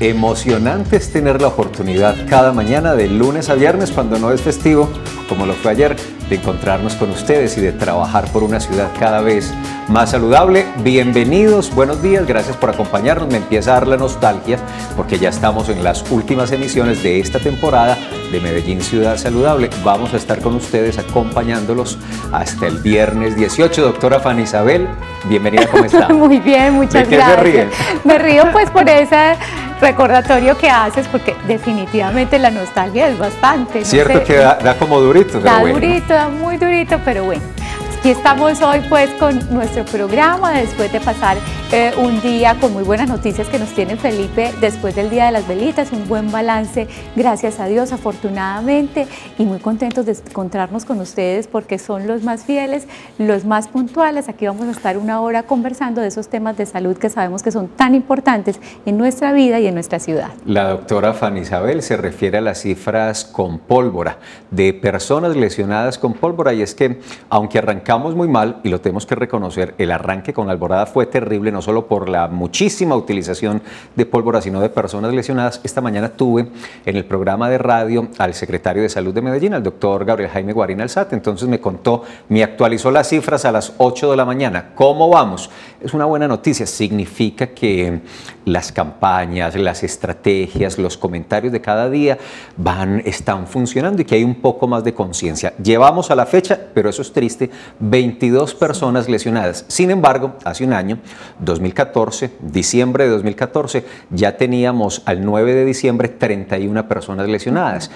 Emocionante es tener la oportunidad cada mañana de lunes a viernes, cuando no es festivo, como lo fue ayer, de encontrarnos con ustedes y de trabajar por una ciudad cada vez más saludable. Bienvenidos, buenos días, gracias por acompañarnos. Me empieza a dar la nostalgia porque ya estamos en las últimas emisiones de esta temporada de Medellín Ciudad Saludable. Vamos a estar con ustedes acompañándolos hasta el viernes 18. Doctora Fanny Isabel, bienvenida, ¿cómo está? Muy bien, muchas gracias. ¿De qué se ríen? Me río pues por ese recordatorio que haces, porque definitivamente la nostalgia es bastante. No Cierto sé, que da como durito, pero da bueno. durito, da muy durito, pero bueno. Aquí estamos hoy pues con nuestro programa, después de pasar un día con muy buenas noticias que nos tiene Felipe después del Día de las Velitas, un buen balance, gracias a Dios, afortunadamente, y muy contentos de encontrarnos con ustedes porque son los más fieles, los más puntuales. Aquí vamos a estar una hora conversando de esos temas de salud que sabemos que son tan importantes en nuestra vida y en nuestra ciudad. La doctora Fanny Isabel se refiere a las cifras con pólvora, de personas lesionadas con pólvora, y es que aunque arrancamos muy mal, y lo tenemos que reconocer, el arranque con Alborada fue terrible, no solo por la muchísima utilización de pólvora, sino de personas lesionadas. Esta mañana tuve en el programa de radio al secretario de Salud de Medellín, al doctor Gabriel Jaime Guarín Alzate. Entonces me contó, me actualizó las cifras a las 8 de la mañana. ¿Cómo vamos? Es una buena noticia, significa que las campañas, las estrategias, los comentarios de cada día están funcionando y que hay un poco más de conciencia. Llevamos a la fecha, pero eso es triste, 22 personas lesionadas. Sin embargo, hace un año, 2014, diciembre de 2014, ya teníamos al 9 de diciembre 31 personas lesionadas.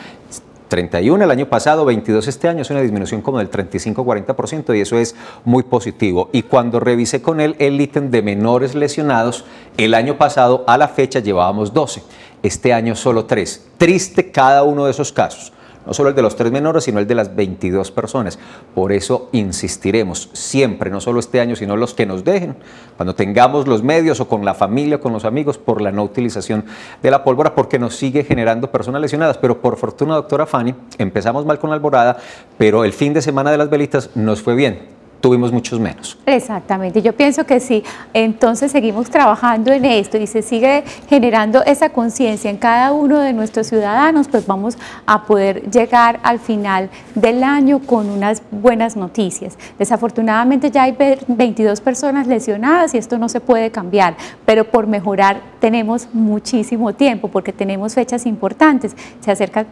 31 el año pasado, 22 este año, es una disminución como del 35-40%, y eso es muy positivo. Y cuando revisé con él el ítem de menores lesionados, el año pasado a la fecha llevábamos 12, este año solo 3. Triste cada uno de esos casos. No solo el de los 3 menores, sino el de las 22 personas. Por eso insistiremos siempre, no solo este año, sino los que nos dejen, cuando tengamos los medios o con la familia o con los amigos, por la no utilización de la pólvora, porque nos sigue generando personas lesionadas. Pero por fortuna, doctora Fanny, empezamos mal con Alborada, pero el fin de semana de las velitas nos fue bien. Tuvimos muchos menos. Exactamente, yo pienso que sí, entonces seguimos trabajando en esto y se sigue generando esa conciencia en cada uno de nuestros ciudadanos, pues vamos a poder llegar al final del año con unas buenas noticias. Desafortunadamente ya hay 22 personas lesionadas y esto no se puede cambiar, pero por mejorar tenemos muchísimo tiempo porque tenemos fechas importantes. Se acerca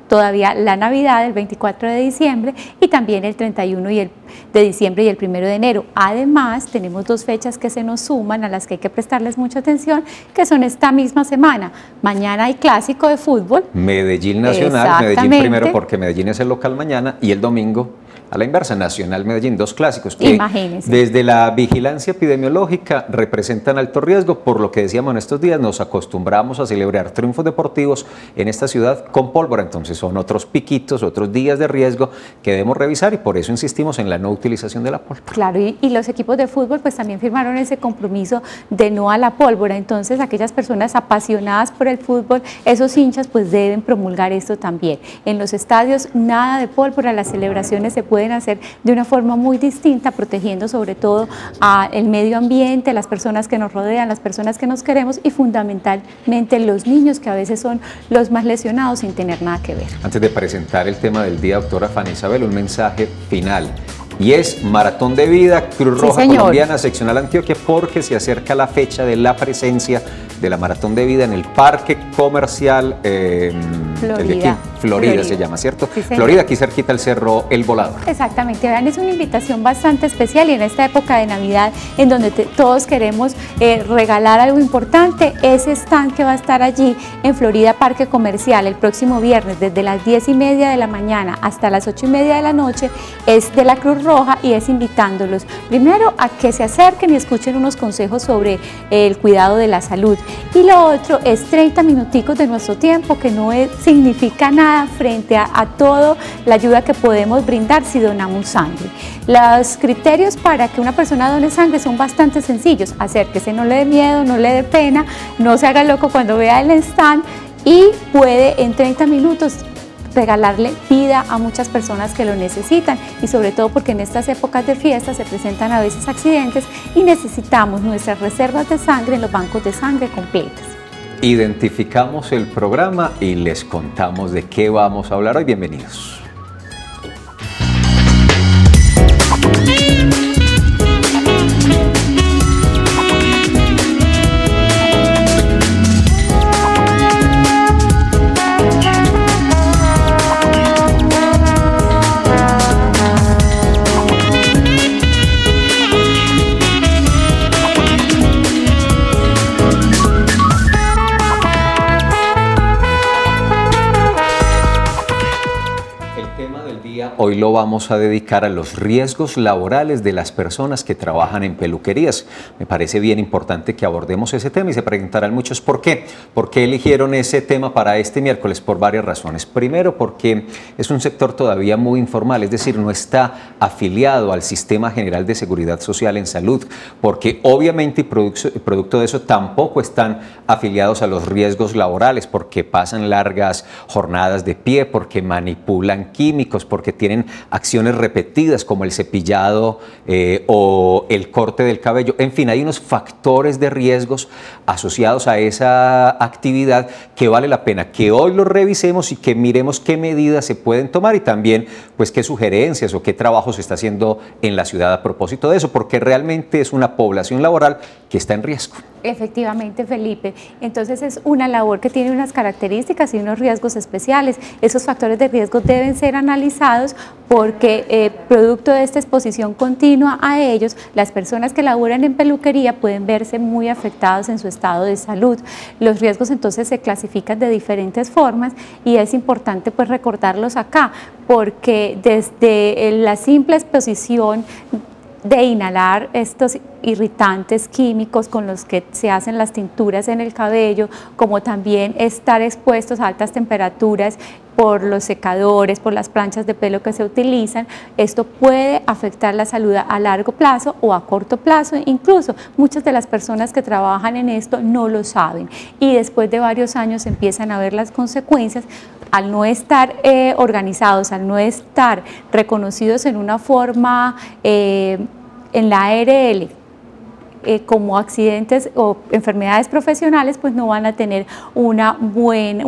todavía la Navidad, el 24 de diciembre, y también el 31 de diciembre y el 1 de enero. Además, tenemos 2 fechas que se nos suman, a las que hay que prestarles mucha atención, que son esta misma semana. Mañana hay clásico de fútbol. Medellín Nacional, Medellín primero porque Medellín es el local mañana, y el domingo a la inversa, Nacional Medellín, 2 clásicos que desde la vigilancia epidemiológica representan alto riesgo. Por lo que decíamos en estos días, nos acostumbramos a celebrar triunfos deportivos en esta ciudad con pólvora, entonces son otros piquitos, otros días de riesgo que debemos revisar, y por eso insistimos en la no utilización de la pólvora. Claro, y los equipos de fútbol pues también firmaron ese compromiso de no a la pólvora, entonces aquellas personas apasionadas por el fútbol, esos hinchas pues deben promulgar esto también. En los estadios nada de pólvora, las celebraciones se pueden hacer de una forma muy distinta, protegiendo sobre todo al medio ambiente, las personas que nos rodean, las personas que nos queremos, y fundamentalmente los niños, que a veces son los más lesionados sin tener nada que ver. Antes de presentar el tema del día, doctora Fanny Isabel, un mensaje final. Y es Maratón de Vida, Cruz Roja Colombiana, Seccional Antioquia, porque se acerca la fecha de la presencia de la Maratón de Vida en el Parque Comercial Florida se llama, ¿cierto? Sí, Florida, aquí cerquita el Cerro El Volador. Exactamente, vean, es una invitación bastante especial, y en esta época de Navidad, en donde todos queremos regalar algo importante, ese stand que va a estar allí en Florida Parque Comercial el próximo viernes, desde las 10:30 de la mañana hasta las 8:30 de la noche, es de la Cruz Roja, y es invitándolos primero a que se acerquen y escuchen unos consejos sobre el cuidado de la salud, y lo otro es 30 minuticos de nuestro tiempo, que no significa nada frente a toda la ayuda que podemos brindar si donamos sangre. Los criterios para que una persona done sangre son bastante sencillos: acérquese, no le dé miedo, no le dé pena, no se haga loco cuando vea el stand, y puede en 30 minutos regalarle vida a muchas personas que lo necesitan, y sobre todo porque en estas épocas de fiesta se presentan a veces accidentes y necesitamos nuestras reservas de sangre en los bancos de sangre completas. Identificamos el programa y les contamos de qué vamos a hablar hoy. Bienvenidos. Hoy lo vamos a dedicar a los riesgos laborales de las personas que trabajan en peluquerías. Me parece bien importante que abordemos ese tema y se preguntarán muchos ¿por qué? ¿Por qué eligieron ese tema para este miércoles? Por varias razones. Primero, porque es un sector todavía muy informal, es decir, no está afiliado al Sistema General de Seguridad Social en Salud, porque obviamente y producto de eso tampoco están afiliados a los riesgos laborales, porque pasan largas jornadas de pie, porque manipulan químicos, porque tienen acciones repetidas como el cepillado o el corte del cabello. En fin, hay unos factores de riesgos asociados a esa actividad que vale la pena que hoy los revisemos y que miremos qué medidas se pueden tomar y también pues qué sugerencias o qué trabajo se está haciendo en la ciudad a propósito de eso, porque realmente es una población laboral que está en riesgo. Efectivamente, Felipe. Entonces es una labor que tiene unas características y unos riesgos especiales. Esos factores de riesgo deben ser analizados porque producto de esta exposición continua a ellos, las personas que laboran en peluquería pueden verse muy afectados en su estado de salud. Los riesgos entonces se clasifican de diferentes formas y es importante pues recordarlos acá porque desde la simple exposición de inhalar estos irritantes químicos con los que se hacen las tinturas en el cabello, como también estar expuestos a altas temperaturas por los secadores, por las planchas de pelo que se utilizan, esto puede afectar la salud a largo plazo o a corto plazo. Incluso muchas de las personas que trabajan en esto no lo saben y después de varios años empiezan a ver las consecuencias al no estar organizados, al no estar reconocidos en una forma en la ARL como accidentes o enfermedades profesionales, pues no van a tener un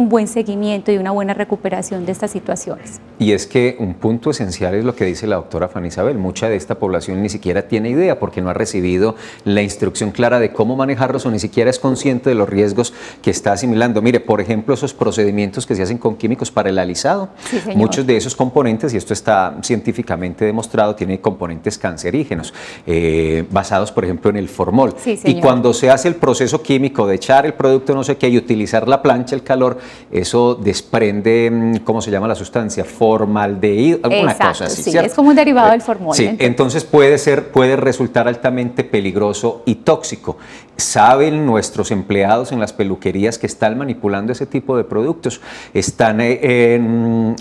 buen seguimiento y una buena recuperación de estas situaciones. Y es que un punto esencial es lo que dice la doctora Fanny Isabel, mucha de esta población ni siquiera tiene idea porque no ha recibido la instrucción clara de cómo manejarlos o ni siquiera es consciente de los riesgos que está asimilando. Mire, por ejemplo, esos procedimientos que se hacen con químicos para el alisado, sí, muchos de esos componentes, y esto está científicamente demostrado, tienen componentes cancerígenos, basados por ejemplo en el formol. Sí, y cuando se hace el proceso químico de echar el producto no sé qué y utilizar la plancha, el calor, eso desprende, ¿cómo se llama la sustancia? Formaldehído, alguna cosa así, sí, ¿cierto? Es como un derivado del formol. Sí, entonces puede resultar altamente peligroso y tóxico. Saben nuestros empleados en las peluquerías que están manipulando ese tipo de productos, están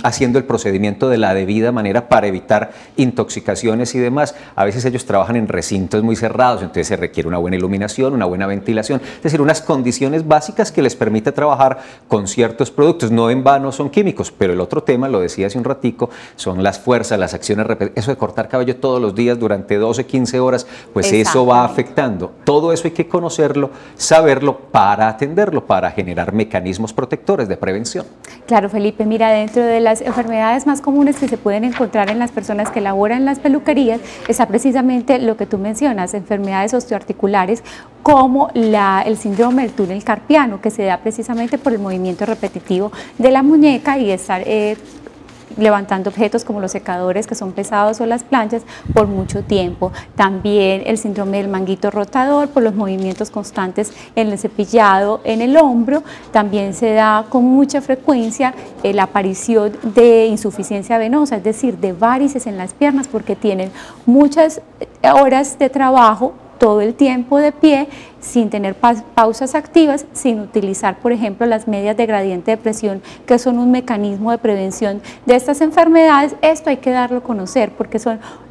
haciendo el procedimiento de la debida manera para evitar intoxicaciones y demás. A veces ellos trabajan en recintos muy cerrados, entonces se requiere una buena iluminación, una buena ventilación, es decir, unas condiciones básicas que les permita trabajar con ciertos productos. No en vano son químicos, pero el otro tema, lo decía hace un ratico, son las fuerzas, las acciones repetidas, eso de cortar cabello todos los días durante 12, 15 horas, pues eso va afectando. Todo eso hay que conocerlo, saberlo para atenderlo, para generar mecanismos protectores de prevención. Claro, Felipe, mira, dentro de las enfermedades más comunes que se pueden encontrar en las personas que laboran en las peluquerías está precisamente lo que tú mencionas, enfermedades osteoarticulares como el síndrome del túnel carpiano, que se da precisamente por el movimiento repetitivo de la muñeca y estar levantando objetos como los secadores que son pesados o las planchas por mucho tiempo. También el síndrome del manguito rotador por los movimientos constantes en el cepillado en el hombro. También se da con mucha frecuencia la aparición de insuficiencia venosa, es decir, de varices en las piernas porque tienen muchas horas de trabajo todo el tiempo de pie, sin tener pausas activas, sin utilizar, por ejemplo, las medias de gradiente de presión, que son un mecanismo de prevención de estas enfermedades. Esto hay que darlo a conocer, porque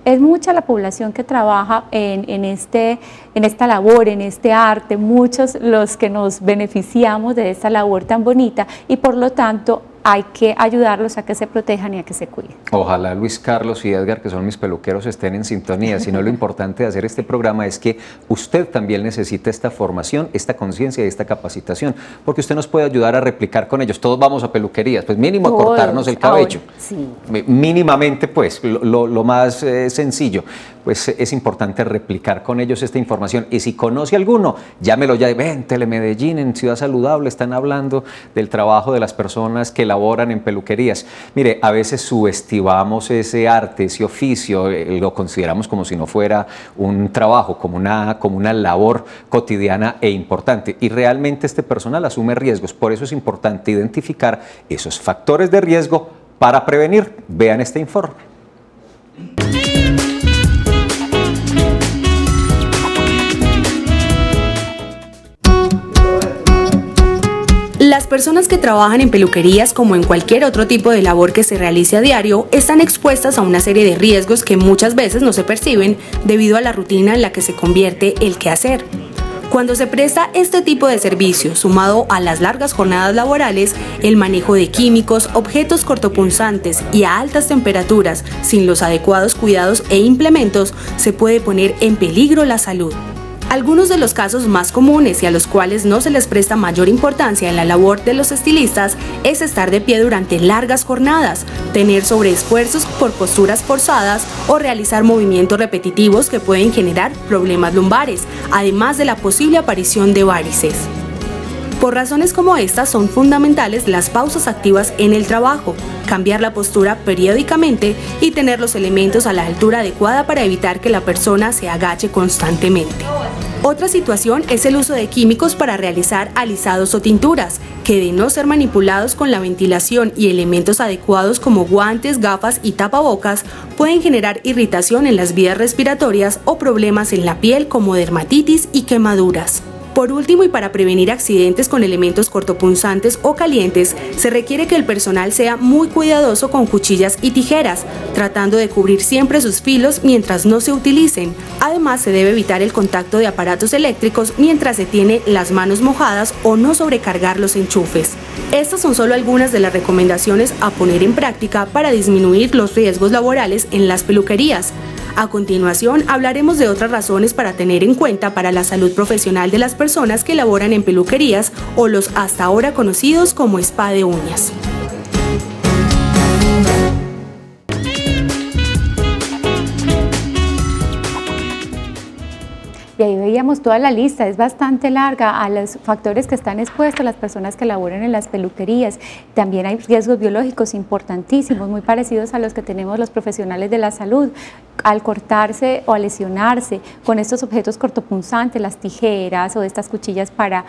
es mucha la población que trabaja en esta labor, en este arte, muchos los que nos beneficiamos de esta labor tan bonita, y por lo tanto, hay que ayudarlos a que se protejan y a que se cuiden. Ojalá Luis Carlos y Edgar, que son mis peluqueros, estén en sintonía. Si no, lo importante de hacer este programa es que usted también necesita esta formación, esta conciencia y esta capacitación, porque usted nos puede ayudar a replicar con ellos. Todos vamos a peluquerías, pues mínimo a cortarnos el cabello. Sí. Mínimamente, pues, lo más sencillo. Pues es importante replicar con ellos esta información. Y si conoce alguno, llámelo ya. Ven, Telemedellín, en Ciudad Saludable, están hablando del trabajo de las personas que laboran en peluquerías. Mire, a veces subestimamos ese arte, ese oficio, lo consideramos como si no fuera un trabajo, como una labor cotidiana e importante. Y realmente este personal asume riesgos. Por eso es importante identificar esos factores de riesgo para prevenir. Vean este informe. Las personas que trabajan en peluquerías, como en cualquier otro tipo de labor que se realice a diario, están expuestas a una serie de riesgos que muchas veces no se perciben debido a la rutina en la que se convierte el quehacer. Cuando se presta este tipo de servicio, sumado a las largas jornadas laborales, el manejo de químicos, objetos cortopunzantes y a altas temperaturas, sin los adecuados cuidados e implementos, se puede poner en peligro la salud. Algunos de los casos más comunes y a los cuales no se les presta mayor importancia en la labor de los estilistas es estar de pie durante largas jornadas, tener sobreesfuerzos por posturas forzadas o realizar movimientos repetitivos que pueden generar problemas lumbares, además de la posible aparición de varices. Por razones como estas son fundamentales las pausas activas en el trabajo, cambiar la postura periódicamente y tener los elementos a la altura adecuada para evitar que la persona se agache constantemente. Otra situación es el uso de químicos para realizar alisados o tinturas, que de no ser manipulados con la ventilación y elementos adecuados como guantes, gafas y tapabocas, pueden generar irritación en las vías respiratorias o problemas en la piel como dermatitis y quemaduras. Por último, y para prevenir accidentes con elementos cortopunzantes o calientes, se requiere que el personal sea muy cuidadoso con cuchillas y tijeras, tratando de cubrir siempre sus filos mientras no se utilicen. Además, se debe evitar el contacto de aparatos eléctricos mientras se tiene las manos mojadas o no sobrecargar los enchufes. Estas son solo algunas de las recomendaciones a poner en práctica para disminuir los riesgos laborales en las peluquerías. A continuación, hablaremos de otras razones para tener en cuenta para la salud profesional de las personas que laboran en peluquerías o los hasta ahora conocidos como spa de uñas. Y ahí veíamos toda la lista, es bastante larga a los factores que están expuestos las personas que laboran en las peluquerías. También hay riesgos biológicos importantísimos, muy parecidos a los que tenemos los profesionales de la salud. Al cortarse o al lesionarse con estos objetos cortopunzantes, las tijeras o estas cuchillas para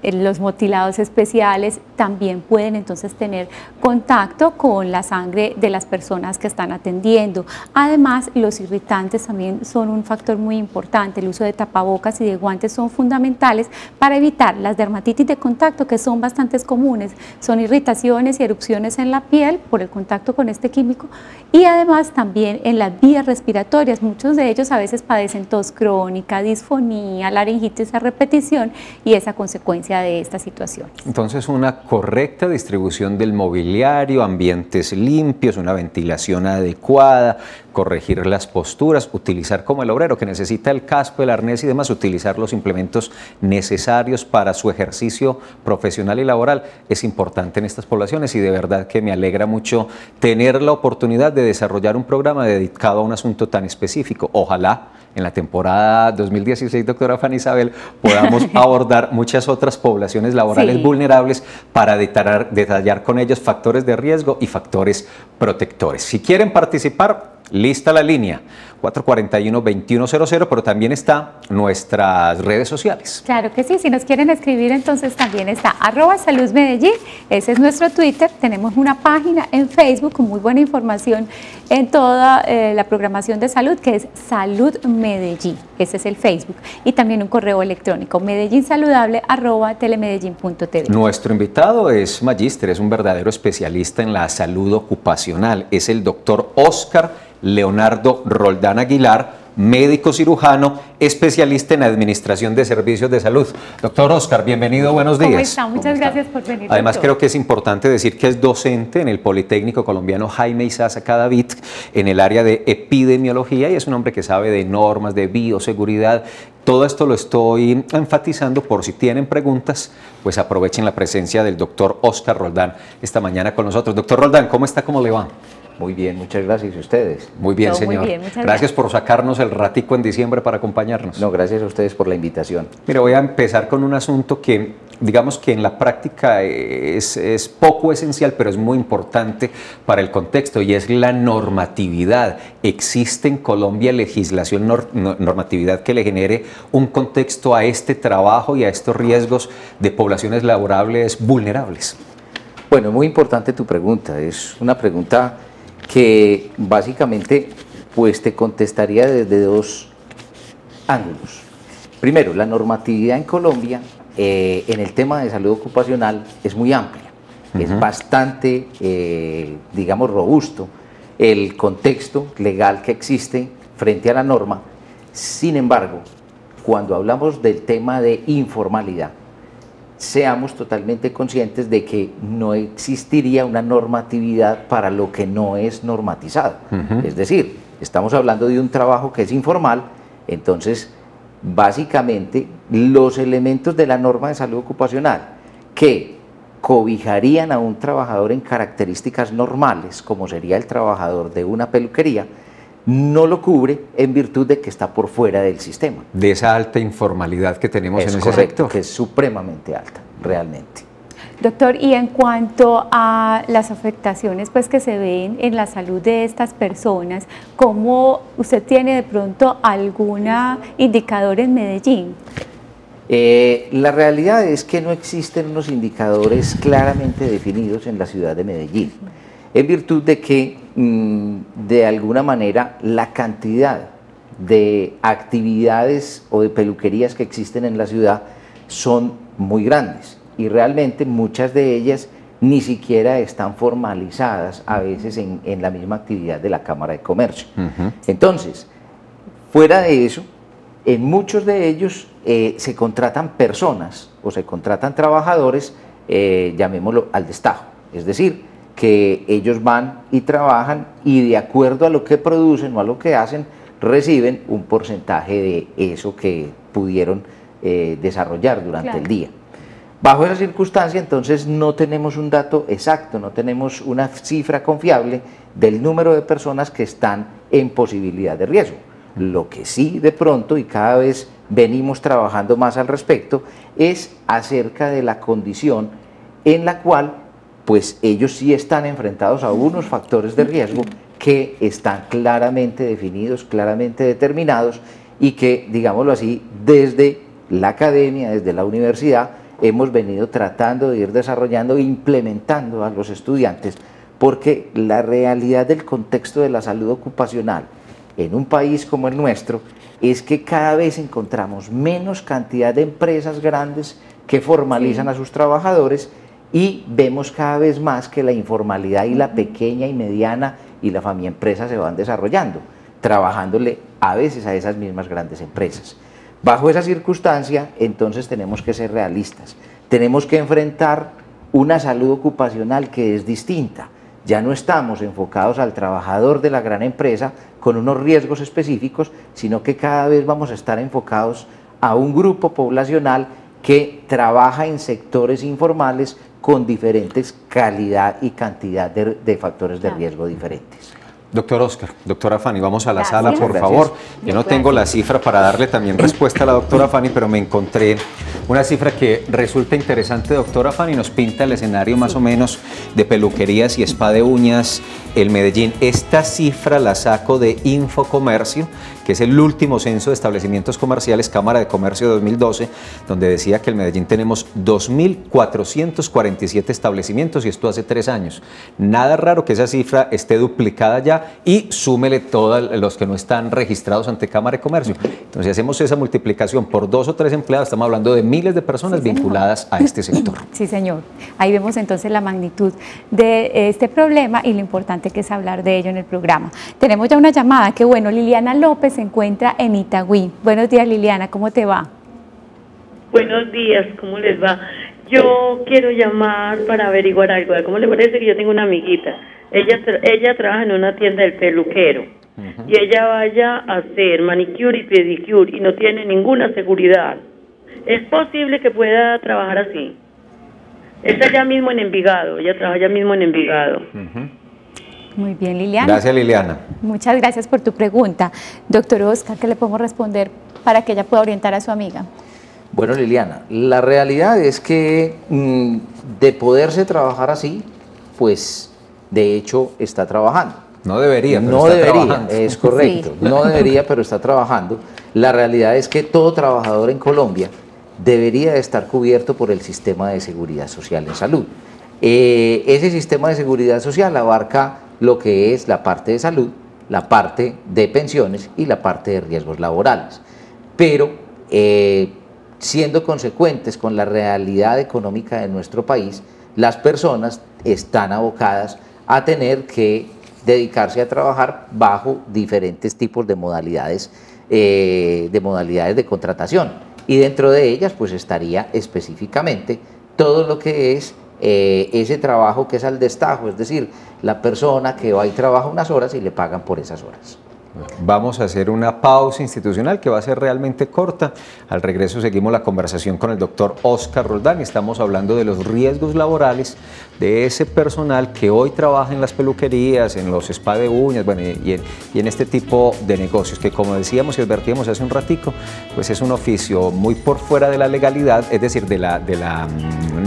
los motilados especiales, también pueden entonces tener contacto con la sangre de las personas que están atendiendo. Además, los irritantes también son un factor muy importante. El uso de tapabocas y de guantes son fundamentales para evitar las dermatitis de contacto, que son bastante comunes. Son irritaciones y erupciones en la piel por el contacto con este químico, y además también en las vías respiratorias. Muchos de ellos a veces padecen tos crónica, disfonía, laringitis a repetición, y esa consecuencia de esta situación. Entonces, una correcta distribución del mobiliario, ambientes limpios, una ventilación adecuada, corregir las posturas, utilizar como el obrero que necesita el casco, el arnés y demás, utilizar los implementos necesarios para su ejercicio profesional y laboral es importante en estas poblaciones, y de verdad que me alegra mucho tener la oportunidad de desarrollar un programa dedicado a un asunto tan específico. Ojalá en la temporada 2016, doctora Fanny Isabel, podamos abordar muchas otras poblaciones laborales vulnerables para detallar con ellos factores de riesgo y factores protectores. Si quieren participar, lista la línea 441-2100, pero también está nuestras redes sociales. Claro que sí, si nos quieren escribir, entonces también está @saludmedellín, ese es nuestro Twitter. Tenemos una página en Facebook con muy buena información en toda la programación de salud, que es Salud Medellín, ese es el Facebook, y también un correo electrónico medellínsaludable@telemedellín.tv. Nuestro invitado es magíster, es un verdadero especialista en la salud ocupacional, es el doctor Óscar Leonardo Roldán Aguilar, médico cirujano, especialista en administración de servicios de salud. Doctor Oscar, bienvenido, buenos días. ¿Cómo está? Muchas gracias por venir. Además, doctor. creo que es importante decir que es docente en el Politécnico Colombiano Jaime Isaza Cadavid en el área de epidemiología y es un hombre que sabe de normas, de bioseguridad. Todo esto lo estoy enfatizando por si tienen preguntas, pues aprovechen la presencia del doctor Oscar Roldán esta mañana con nosotros. Doctor Roldán, ¿cómo está? ¿Cómo le va? Muy bien, muchas gracias. ¿Y ustedes? Muy bien, Todo señor. muy bien, muchas Gracias por sacarnos el ratico en diciembre para acompañarnos. No, gracias a ustedes por la invitación. Mira, voy a empezar con un asunto que, digamos que en la práctica es poco esencial, pero es muy importante para el contexto y es la normatividad. ¿Existe en Colombia legislación, normatividad que le genere un contexto a este trabajo y a estos riesgos de poblaciones laborables vulnerables? Bueno, muy importante tu pregunta. Es una pregunta que básicamente pues te contestaría desde dos ángulos. Primero, la normatividad en Colombia en el tema de salud ocupacional es muy amplia, es bastante, digamos, robusto el contexto legal que existe frente a la norma. Sin embargo, cuando hablamos del tema de informalidad, seamos totalmente conscientes de que no existiría una normatividad para lo que no es normatizado. Es decir, estamos hablando de un trabajo que es informal, entonces básicamente los elementos de la norma de salud ocupacional que cobijarían a un trabajador en características normales, como sería el trabajador de una peluquería, no lo cubre en virtud de que está por fuera del sistema. De esa alta informalidad que tenemos en ese correcto, sector. que es supremamente alta, realmente. Doctor, y en cuanto a las afectaciones pues, que se ven en la salud de estas personas, ¿cómo usted tiene de pronto algún indicador en Medellín? La realidad es que no existen unos indicadores claramente definidos en la ciudad de Medellín, en virtud de que de alguna manera la cantidad de actividades o de peluquerías que existen en la ciudad son muy grandes y realmente muchas de ellas ni siquiera están formalizadas a veces en la misma actividad de la Cámara de Comercio. Entonces, fuera de eso, en muchos de ellos se contratan personas o se contratan trabajadores, llamémoslo al destajo, es decir, que ellos van y trabajan y de acuerdo a lo que producen o a lo que hacen, reciben un porcentaje de eso que pudieron desarrollar durante el día. Bajo esa circunstancia, entonces, no tenemos un dato exacto, no tenemos una cifra confiable del número de personas que están en posibilidad de riesgo. Lo que sí, de pronto, y cada vez venimos trabajando más al respecto, es acerca de la condición en la cual pues ellos sí están enfrentados a unos factores de riesgo que están claramente definidos, claramente determinados y que, digámoslo así, desde la academia, desde la universidad, hemos venido tratando de ir desarrollando e implementando a los estudiantes, porque la realidad del contexto de la salud ocupacional en un país como el nuestro es que cada vez encontramos menos cantidad de empresas grandes que formalizan a sus trabajadores y vemos cada vez más que la informalidad y la pequeña y mediana y la familia empresa se van desarrollando, trabajándole a veces a esas mismas grandes empresas. Bajo esa circunstancia, entonces tenemos que ser realistas, tenemos que enfrentar una salud ocupacional que es distinta. Ya no estamos enfocados al trabajador de la gran empresa con unos riesgos específicos, sino que cada vez vamos a estar enfocados a un grupo poblacional que trabaja en sectores informales con diferentes calidad y cantidad de factores de riesgo diferentes. Doctor Oscar, doctora Fanny, vamos a la Gracias. sala, por Gracias. favor. Yo no tengo la cifra para darle también respuesta a la doctora Fanny, pero me encontré una cifra que resulta interesante, doctora Fanny, nos pinta el escenario más o menos de peluquerías y spa de uñas en Medellín. Esta cifra la saco de Infocomercio, que es el último censo de establecimientos comerciales, Cámara de Comercio de 2012, donde decía que en Medellín tenemos 2.447 establecimientos y esto hace 3 años. Nada raro que esa cifra esté duplicada ya y súmele todos los que no están registrados ante Cámara de Comercio. Entonces, si hacemos esa multiplicación por 2 o 3 empleados, estamos hablando de miles de personas vinculadas a este sector. Sí, señor. Ahí vemos entonces la magnitud de este problema y lo importante que es hablar de ello en el programa. Tenemos ya una llamada, qué bueno, Liliana López se encuentra en Itagüí. Buenos días, Liliana, ¿cómo te va? Buenos días, ¿cómo les va? Yo quiero llamar para averiguar algo. ¿Cómo le parece que yo tengo una amiguita? Ella trabaja en una tienda del peluquero y ella vaya a hacer manicure y pedicure y no tiene ninguna seguridad. ¿Es posible que pueda trabajar así? Está allá mismo en Envigado, ella trabaja allá mismo en Envigado. Muy bien, Liliana. Gracias, Liliana. Muchas gracias por tu pregunta. Doctor Oscar, ¿qué le podemos responder para que ella pueda orientar a su amiga? Bueno, Liliana, la realidad es que de poderse trabajar así, pues de hecho está trabajando. No debería, pero no está debería, trabajando. es correcto, Sí. no debería, pero está trabajando. La realidad es que todo trabajador en Colombia debería estar cubierto por el sistema de seguridad social en salud. Ese sistema de seguridad social abarca lo que es la parte de salud, la parte de pensiones y la parte de riesgos laborales. Pero siendo consecuentes con la realidad económica de nuestro país, las personas están abocadas a tener que dedicarse a trabajar bajo diferentes tipos de modalidades de contratación, y dentro de ellas pues estaría específicamente todo lo que es ese trabajo que es al destajo, es decir, la persona que va y trabaja unas horas y le pagan por esas horas. Vamos a hacer una pausa institucional que va a ser realmente corta. Al regreso seguimos la conversación con el doctor Oscar Roldán. Estamos hablando de los riesgos laborales de ese personal que hoy trabaja en las peluquerías, en los spa de uñas, bueno, y en este tipo de negocios que, como decíamos y advertíamos hace un ratico, pues es un oficio muy por fuera de la legalidad, es decir, de la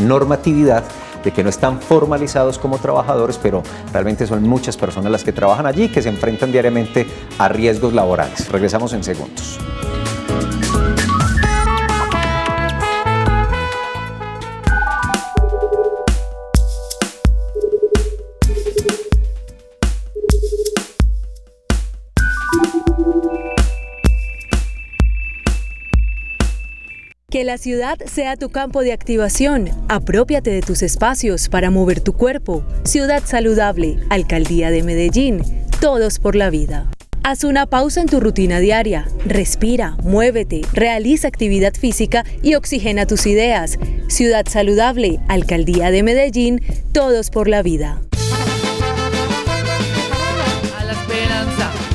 normatividad, de que no están formalizados como trabajadores, pero realmente son muchas personas las que trabajan allí, que se enfrentan diariamente a riesgos laborales. Regresamos en segundos. Que la ciudad sea tu campo de activación. Apropiate de tus espacios para mover tu cuerpo. Ciudad saludable, Alcaldía de Medellín. Todos por la vida. Haz una pausa en tu rutina diaria. Respira, muévete, realiza actividad física y oxigena tus ideas. Ciudad saludable, Alcaldía de Medellín. Todos por la vida.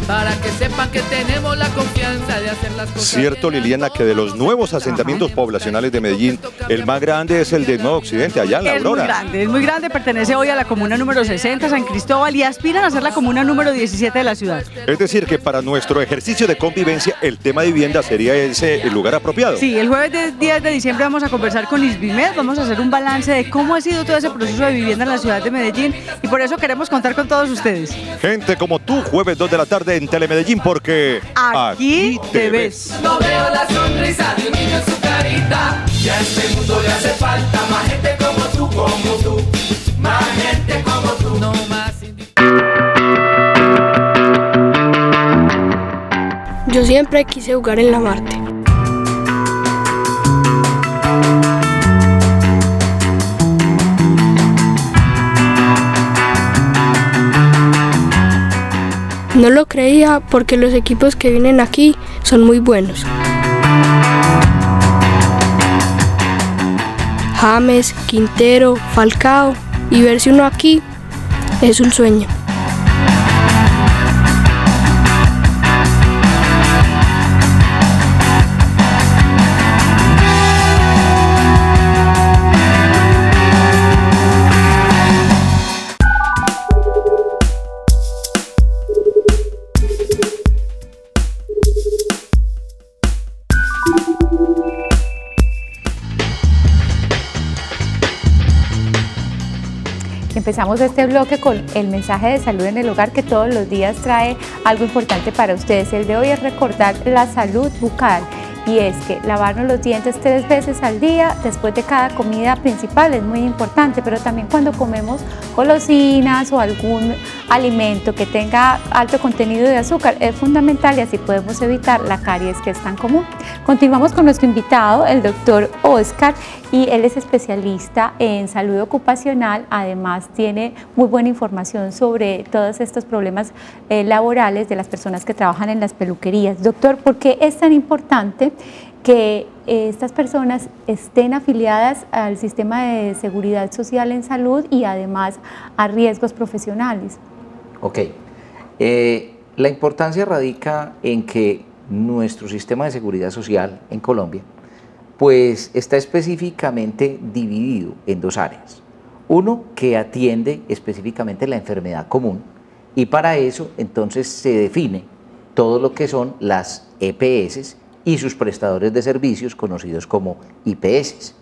Para que sepan que tenemos la confianza de hacer las cosas. Cierto, Liliana, que de los nuevos asentamientos poblacionales de Medellín, el más grande es el de Nuevo Occidente, allá en La Aurora. Es muy grande, pertenece hoy a la comuna número 60, San Cristóbal, y aspiran a ser la comuna número 17 de la ciudad. Es decir, que para nuestro ejercicio de convivencia, el tema de vivienda sería ese el lugar apropiado. Sí, el jueves 10 de diciembre vamos a conversar con Isbimed, vamos a hacer un balance de cómo ha sido todo ese proceso de vivienda en la ciudad de Medellín, y por eso queremos contar con todos ustedes. Gente como tú, jueves 2 de la tarde en Telemedellín, porque aquí te ves. No veo la sonrisa de un niño en su carita. Y a este mundo le hace falta más gente como tú, más gente como tú. No más. Yo siempre quise jugar en la Marte. No lo creía porque los equipos que vienen aquí son muy buenos. James, Quintero, Falcao, y verse uno aquí es un sueño. Empezamos este bloque con el mensaje de salud en el hogar que todos los días trae algo importante para ustedes. El de hoy es recordar la salud bucal y es que lavarnos los dientes 3 veces al día después de cada comida principal es muy importante, pero también cuando comemos golosinas o algún alimento que tenga alto contenido de azúcar es fundamental y así podemos evitar la caries que es tan común. Continuamos con nuestro invitado, el doctor Oscar, y él es especialista en salud ocupacional, además tiene muy buena información sobre todos estos problemas laborales de las personas que trabajan en las peluquerías. Doctor, ¿por qué es tan importante que estas personas estén afiliadas al sistema de seguridad social en salud y además a riesgos profesionales? Ok, la importancia radica en que nuestro sistema de seguridad social en Colombia pues está específicamente dividido en 2 áreas. Uno que atiende específicamente la enfermedad común y para eso entonces se define todo lo que son las EPS y sus prestadores de servicios conocidos como IPS.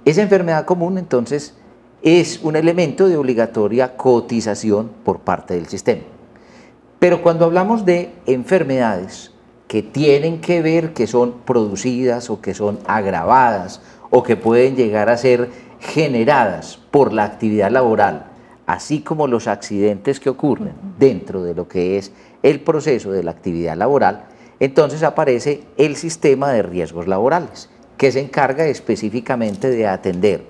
Esa enfermedad común entonces es un elemento de obligatoria cotización por parte del sistema. Pero cuando hablamos de enfermedades que tienen que ver, que son producidas o que son agravadas o que pueden llegar a ser generadas por la actividad laboral, así como los accidentes que ocurren dentro de lo que es el proceso de la actividad laboral, entonces aparece el sistema de riesgos laborales, que se encarga específicamente de atender,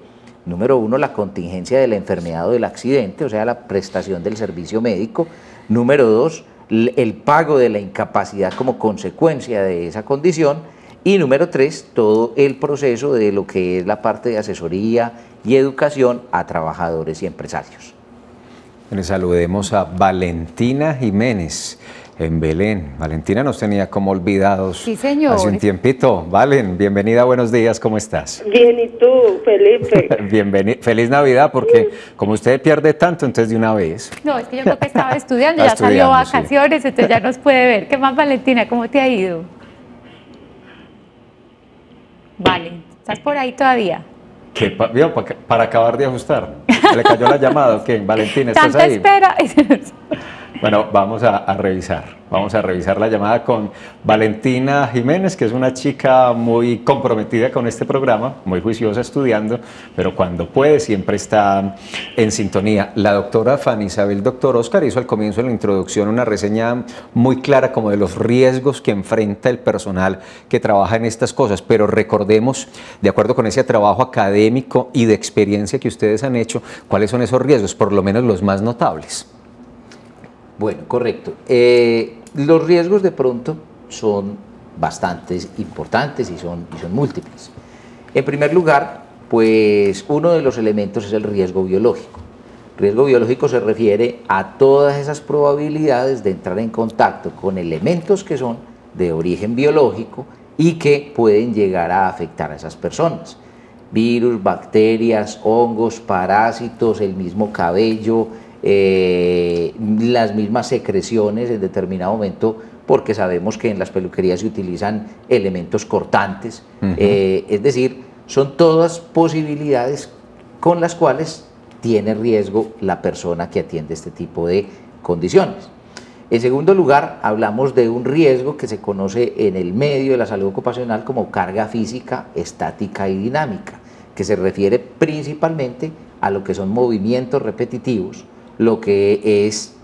número 1, la contingencia de la enfermedad o del accidente, o sea, la prestación del servicio médico, número 2, el pago de la incapacidad como consecuencia de esa condición, y número 3, todo el proceso de lo que es la parte de asesoría y educación a trabajadores y empresarios. Saludemos a Valentina Jiménez en Belén. Valentina nos tenía como olvidados sí, señor. Hace un tiempito. Valen, bienvenida, buenos días, ¿cómo estás? Bien, ¿y tú, Felipe? Feliz Navidad, porque como usted pierde tanto, entonces de una vez. No, es que yo creo que estaba estudiando, ya salió vacaciones, sí. Entonces ya nos puede ver. ¿Qué más, Valentina? ¿Cómo te ha ido? Vale, ¿estás por ahí todavía? ¿Qué, para acabar de ajustar? ¿Le cayó la llamada o qué? Valentina, ¿estás ahí? Tanta espera. Bueno, vamos a revisar la llamada con Valentina Jiménez, que es una chica muy comprometida con este programa, muy juiciosa estudiando, pero cuando puede siempre está en sintonía. La doctora Fanny Isabel, doctor Oscar, hizo al comienzo de la introducción una reseña muy clara como de los riesgos que enfrenta el personal que trabaja en estas cosas, pero recordemos, de acuerdo con ese trabajo académico y de experiencia que ustedes han hecho, cuáles son esos riesgos, por lo menos los más notables. Bueno, correcto. Los riesgos de pronto son bastante importantes y son múltiples. En primer lugar, pues uno de los elementos es el riesgo biológico. Riesgo biológico se refiere a todas esas probabilidades de entrar en contacto con elementos que son de origen biológico y que pueden llegar a afectar a esas personas. Virus, bacterias, hongos, parásitos, el mismo cabello, las mismas secreciones en determinado momento, porque sabemos que en las peluquerías se utilizan elementos cortantes, es decir, son todas posibilidades con las cuales tiene riesgo la persona que atiende este tipo de condiciones. En segundo lugar, hablamos de un riesgo que se conoce en el medio de la salud ocupacional como carga física, estática y dinámica, que se refiere principalmente a lo que son movimientos repetitivos, lo que es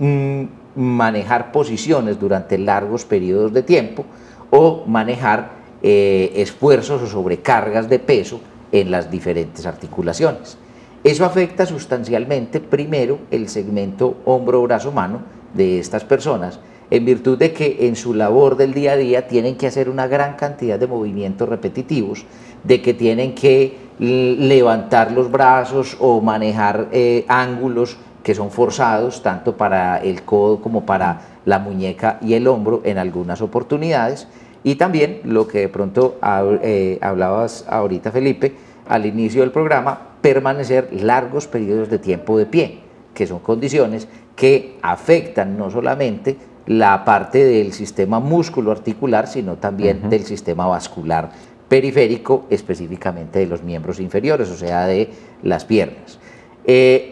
manejar posiciones durante largos periodos de tiempo o manejar esfuerzos o sobrecargas de peso en las diferentes articulaciones. Eso afecta sustancialmente primero el segmento hombro-brazo-mano de estas personas, en virtud de que en su labor del día a día tienen que hacer una gran cantidad de movimientos repetitivos, de que tienen que levantar los brazos o manejar ángulos que son forzados tanto para el codo como para la muñeca y el hombro en algunas oportunidades, y también lo que de pronto hablabas ahorita, Felipe, al inicio del programa, permanecer largos periodos de tiempo de pie, que son condiciones que afectan no solamente la parte del sistema músculo-articular, sino también del sistema vascular periférico, específicamente de los miembros inferiores, o sea, de las piernas.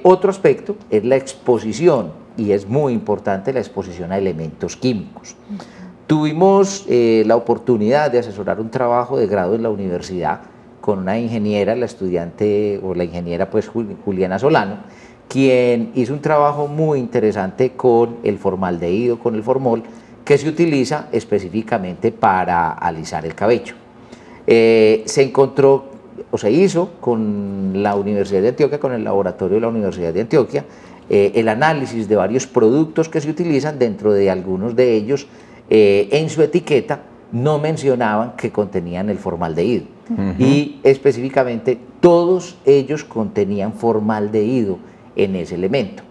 Otro aspecto es la exposición, y es muy importante la exposición a elementos químicos. Tuvimos la oportunidad de asesorar un trabajo de grado en la universidad con una ingeniera, la estudiante o la ingeniera pues Juliana Solano, quien hizo un trabajo muy interesante con el formaldehído, con el formol, que se utiliza específicamente para alisar el cabello. Se encontró o se hizo con la Universidad de Antioquia, con el laboratorio de la Universidad de Antioquia, el análisis de varios productos que se utilizan, dentro de algunos de ellos en su etiqueta no mencionaban que contenían el formaldehído, y específicamente todos ellos contenían formaldehído en ese elemento.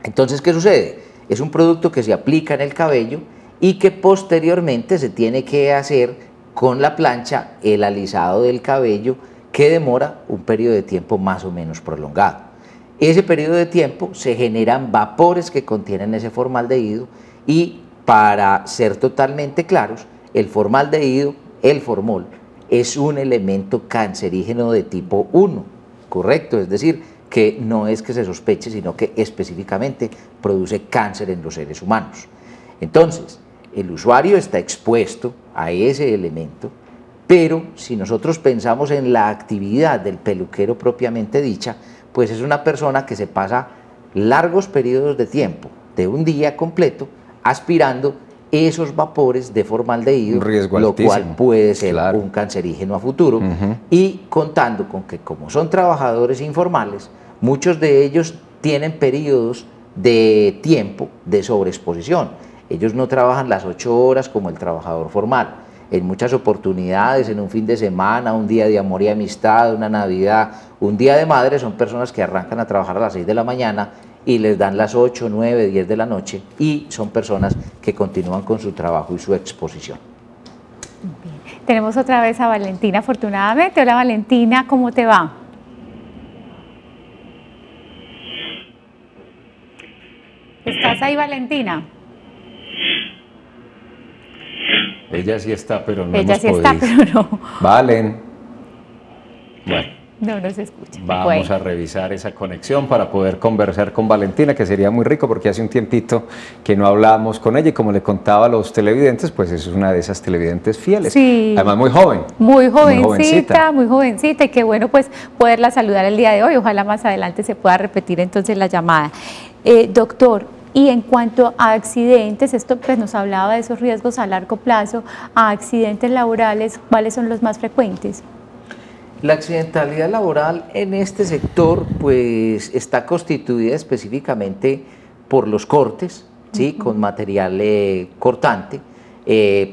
Entonces, ¿qué sucede? Es un producto que se aplica en el cabello y que posteriormente se tiene que hacer con la plancha el alisado del cabello, que demora un periodo de tiempo más o menos prolongado. Ese periodo de tiempo se generan vapores que contienen ese formaldehído, y para ser totalmente claros, el formaldehído, el formol, es un elemento cancerígeno de tipo 1, ¿correcto? Es decir, que no es que se sospeche, sino que específicamente produce cáncer en los seres humanos. Entonces, el usuario está expuesto a ese elemento, pero si nosotros pensamos en la actividad del peluquero propiamente dicha, pues es una persona que se pasa largos periodos de tiempo, de un día completo, aspirando esos vapores de formaldehído, lo cual puede ser un cancerígeno a futuro, y contando con que, como son trabajadores informales, muchos de ellos tienen periodos de tiempo de sobreexposición. Ellos no trabajan las 8 horas como el trabajador formal. En muchas oportunidades, en un fin de semana, un día de amor y amistad, una Navidad, un día de madre, son personas que arrancan a trabajar a las 6 de la mañana y les dan las 8, 9, 10 de la noche, y son personas que continúan con su trabajo y su exposición. Bien. Tenemos otra vez a Valentina, afortunadamente. Hola Valentina, ¿cómo te va? ¿Estás ahí, Valentina? Ella sí está, pero no Ella hemos sí podido. está, pero no. Valen. Bueno. No se escucha. Vamos a revisar esa conexión para poder conversar con Valentina, que sería muy rico porque hace un tiempito que no hablábamos con ella, y como le contaba a los televidentes, pues es una de esas televidentes fieles. Sí. Además muy joven. Muy jovencita, y qué bueno pues poderla saludar el día de hoy. Ojalá más adelante se pueda repetir entonces la llamada. Doctor, y en cuanto a accidentes, esto pues nos hablaba de esos riesgos a largo plazo, a accidentes laborales, ¿cuáles son los más frecuentes? La accidentalidad laboral en este sector pues está constituida específicamente por los cortes, ¿sí? Con material cortante,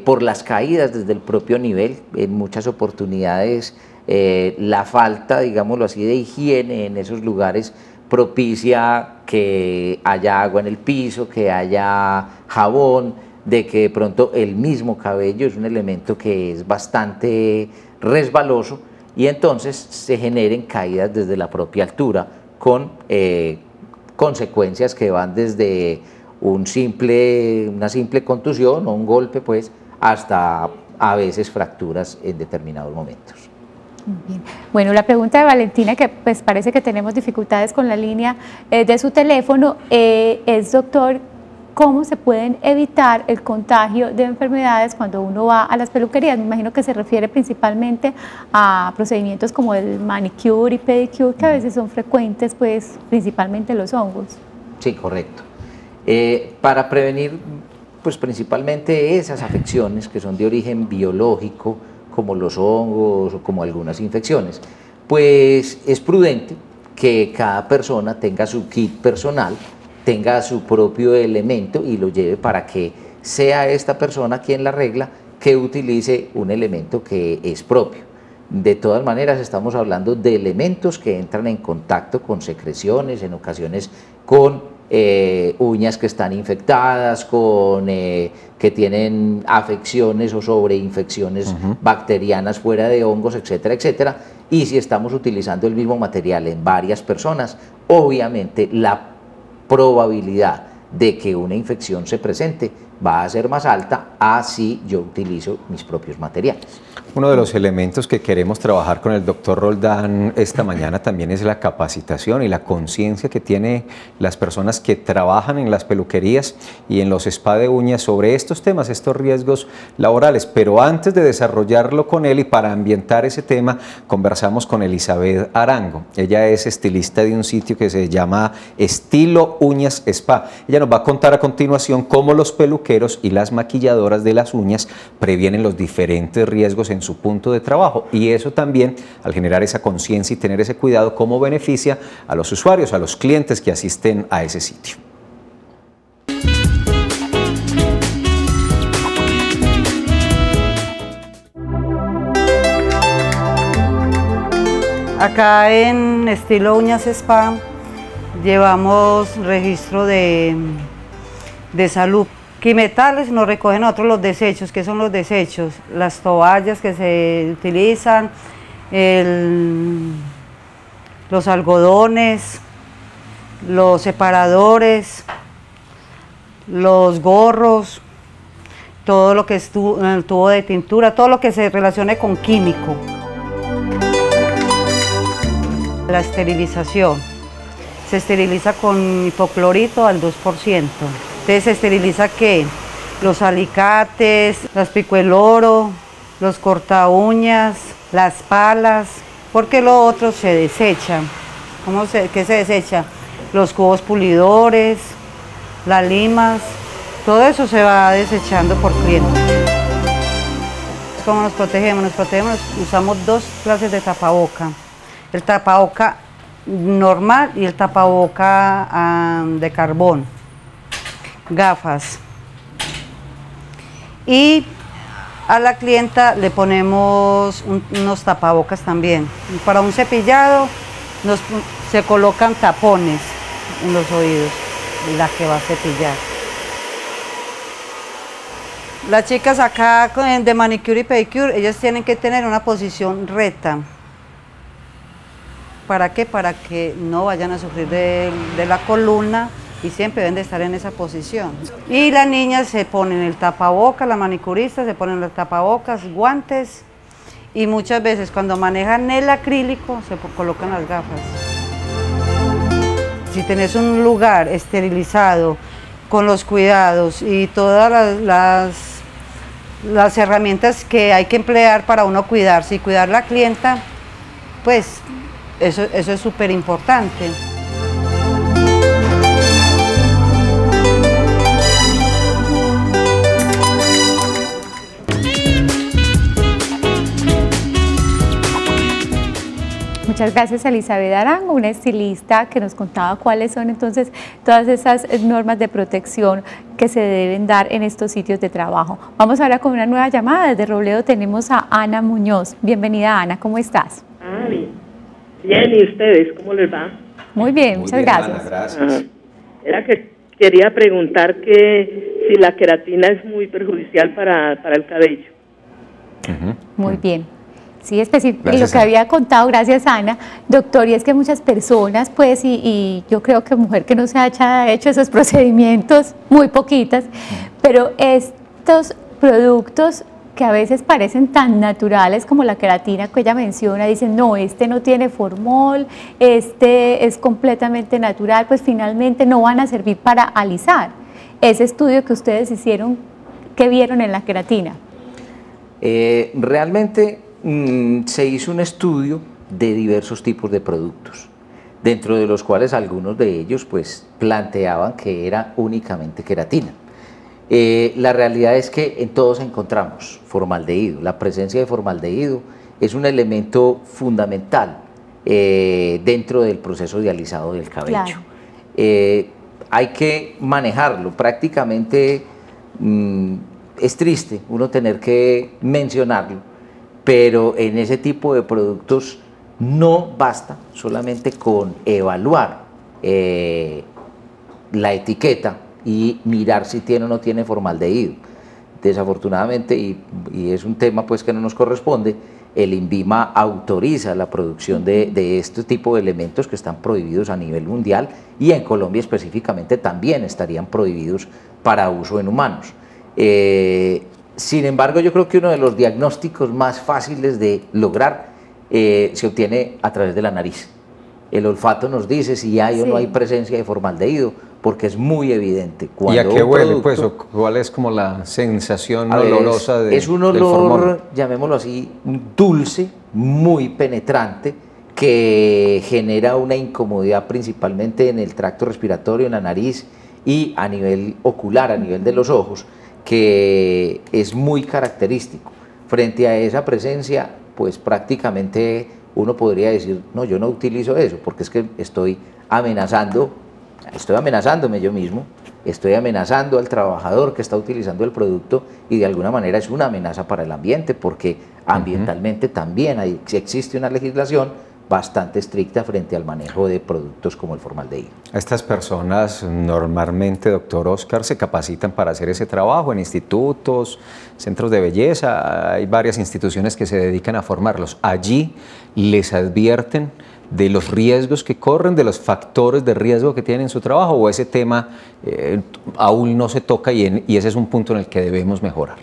por las caídas desde el propio nivel. En muchas oportunidades la falta, digámoslo así, de higiene en esos lugares propicia que haya agua en el piso, que haya jabón, de que de pronto el mismo cabello es un elemento que es bastante resbaloso, y entonces se generen caídas desde la propia altura, con consecuencias que van desde una simple contusión o un golpe, pues, hasta a veces fracturas en determinados momentos. Bien. Bueno, la pregunta de Valentina, que pues parece que tenemos dificultades con la línea de su teléfono, es, doctor, ¿cómo se pueden evitar el contagio de enfermedades cuando uno va a las peluquerías? Me imagino que se refiere principalmente a procedimientos como el manicure y pedicure, que a veces son frecuentes, pues principalmente los hongos. Sí, correcto. Para prevenir pues principalmente esas afecciones que son de origen biológico, como los hongos o como algunas infecciones, pues es prudente que cada persona tenga su kit personal, tenga su propio elemento y lo lleve, para que sea esta persona quien la regla, que utilice un elemento que es propio. De todas maneras, estamos hablando de elementos que entran en contacto con secreciones, en ocasiones con uñas que están infectadas, con que tienen afecciones o sobreinfecciones bacterianas fuera de hongos, etcétera, etcétera. Y si estamos utilizando el mismo material en varias personas, obviamente la probabilidad de que una infección se presente va a ser más alta a si yo utilizo mis propios materiales. Uno de los elementos que queremos trabajar con el doctor Roldán esta mañana también es la capacitación y la conciencia que tienen las personas que trabajan en las peluquerías y en los spa de uñas sobre estos temas, estos riesgos laborales. Pero antes de desarrollarlo con él y para ambientar ese tema, conversamos con Elizabeth Arango. Ella es estilista de un sitio que se llama Estilo Uñas Spa. Ella nos va a contar a continuación cómo los peluqueros y las maquilladoras de las uñas previenen los diferentes riesgos en su punto de trabajo, y eso también, al generar esa conciencia y tener ese cuidado, cómo beneficia a los usuarios, a los clientes que asisten a ese sitio. Acá en Estilo Uñas Spa llevamos registro de salud. Quimetales nos recogen nosotros los desechos. ¿Qué son los desechos? Las toallas que se utilizan, los algodones, los separadores, los gorros, todo lo que es el tubo de tintura, todo lo que se relacione con químico. La esterilización. Se esteriliza con hipoclorito al 2%. Entonces se esteriliza ¿qué? Los alicates, las pico el oro, los corta uñas, las palas, porque lo otro se desecha. ¿Qué se desecha? Los cubos pulidores, las limas, todo eso se va desechando por cliente. ¿Cómo nos protegemos? Nos protegemos, usamos dos clases de tapaboca. El tapaboca normal y el tapaboca de carbón. Gafas, y a la clienta le ponemos unos tapabocas también. Para un cepillado se colocan tapones en los oídos la que va a cepillar. Las chicas acá de manicure y pedicure, ellas tienen que tener una posición recta. ¿Para qué? Para que no vayan a sufrir de la columna, y siempre deben de estar en esa posición. Y las niñas se ponen el tapabocas, la manicurista se ponen los tapabocas, guantes, y muchas veces cuando manejan el acrílico se colocan las gafas. Si tenés un lugar esterilizado, con los cuidados y todas las herramientas que hay que emplear para uno cuidarse y cuidar a la clienta, pues eso es súper importante. Muchas gracias a Elizabeth Arango, una estilista que nos contaba cuáles son entonces todas esas normas de protección que se deben dar en estos sitios de trabajo. Vamos ahora con una nueva llamada. Desde Robledo tenemos a Ana Muñoz. Bienvenida, Ana, ¿cómo estás? Bien, ¿y ustedes cómo les va? Muy bien, muchas gracias. Ana, gracias. Era que quería preguntar que si la queratina es muy perjudicial para el cabello. Muy bien. Sí, específico, y lo que había contado, gracias Ana, doctor, y es que muchas personas, pues, y yo creo que mujer que no se ha hecho esos procedimientos, muy poquitas, pero estos productos que a veces parecen tan naturales como la queratina que ella menciona, dicen, no, este no tiene formol, este es completamente natural, pues finalmente no van a servir para alisar. Ese estudio que ustedes hicieron, ¿qué vieron en la queratina? Realmente se hizo un estudio de diversos tipos de productos, dentro de los cuales algunos de ellos pues planteaban que era únicamente queratina. La realidad es que en todos encontramos formaldehído. La presencia de formaldehído es un elemento fundamental dentro del proceso de alisado del cabello. Claro. Hay que manejarlo, prácticamente es triste uno tener que mencionarlo, pero en ese tipo de productos no basta solamente con evaluar la etiqueta y mirar si tiene o no tiene formaldehído. Desafortunadamente, y es un tema pues que no nos corresponde, el INVIMA autoriza la producción de este tipo de elementos que están prohibidos a nivel mundial, y en Colombia específicamente también estarían prohibidos para uso en humanos. Sin embargo, yo creo que uno de los diagnósticos más fáciles de lograr se obtiene a través de la nariz. El olfato nos dice si hay o no hay presencia de formaldehído, porque es muy evidente. ¿Y a qué huele, pues? ¿O cuál es como la sensación olorosa del Es un olor, llamémoslo así, dulce, muy penetrante, que genera una incomodidad principalmente en el tracto respiratorio, en la nariz y a nivel ocular, a nivel de los ojos, que es muy característico. Frente a esa presencia, pues prácticamente uno podría decir, no, yo no utilizo eso, porque es que estoy amenazándome yo mismo, estoy amenazando al trabajador que está utilizando el producto y de alguna manera es una amenaza para el ambiente, porque ambientalmente también existe una legislación bastante estricta frente al manejo de productos como el formaldehído. Estas personas normalmente, doctor Oscar, se capacitan para hacer ese trabajo en institutos, centros de belleza, hay varias instituciones que se dedican a formarlos. Allí les advierten de los riesgos que corren, de los factores de riesgo que tienen en su trabajo, o ese tema aún no se toca y ese es un punto en el que debemos mejorar.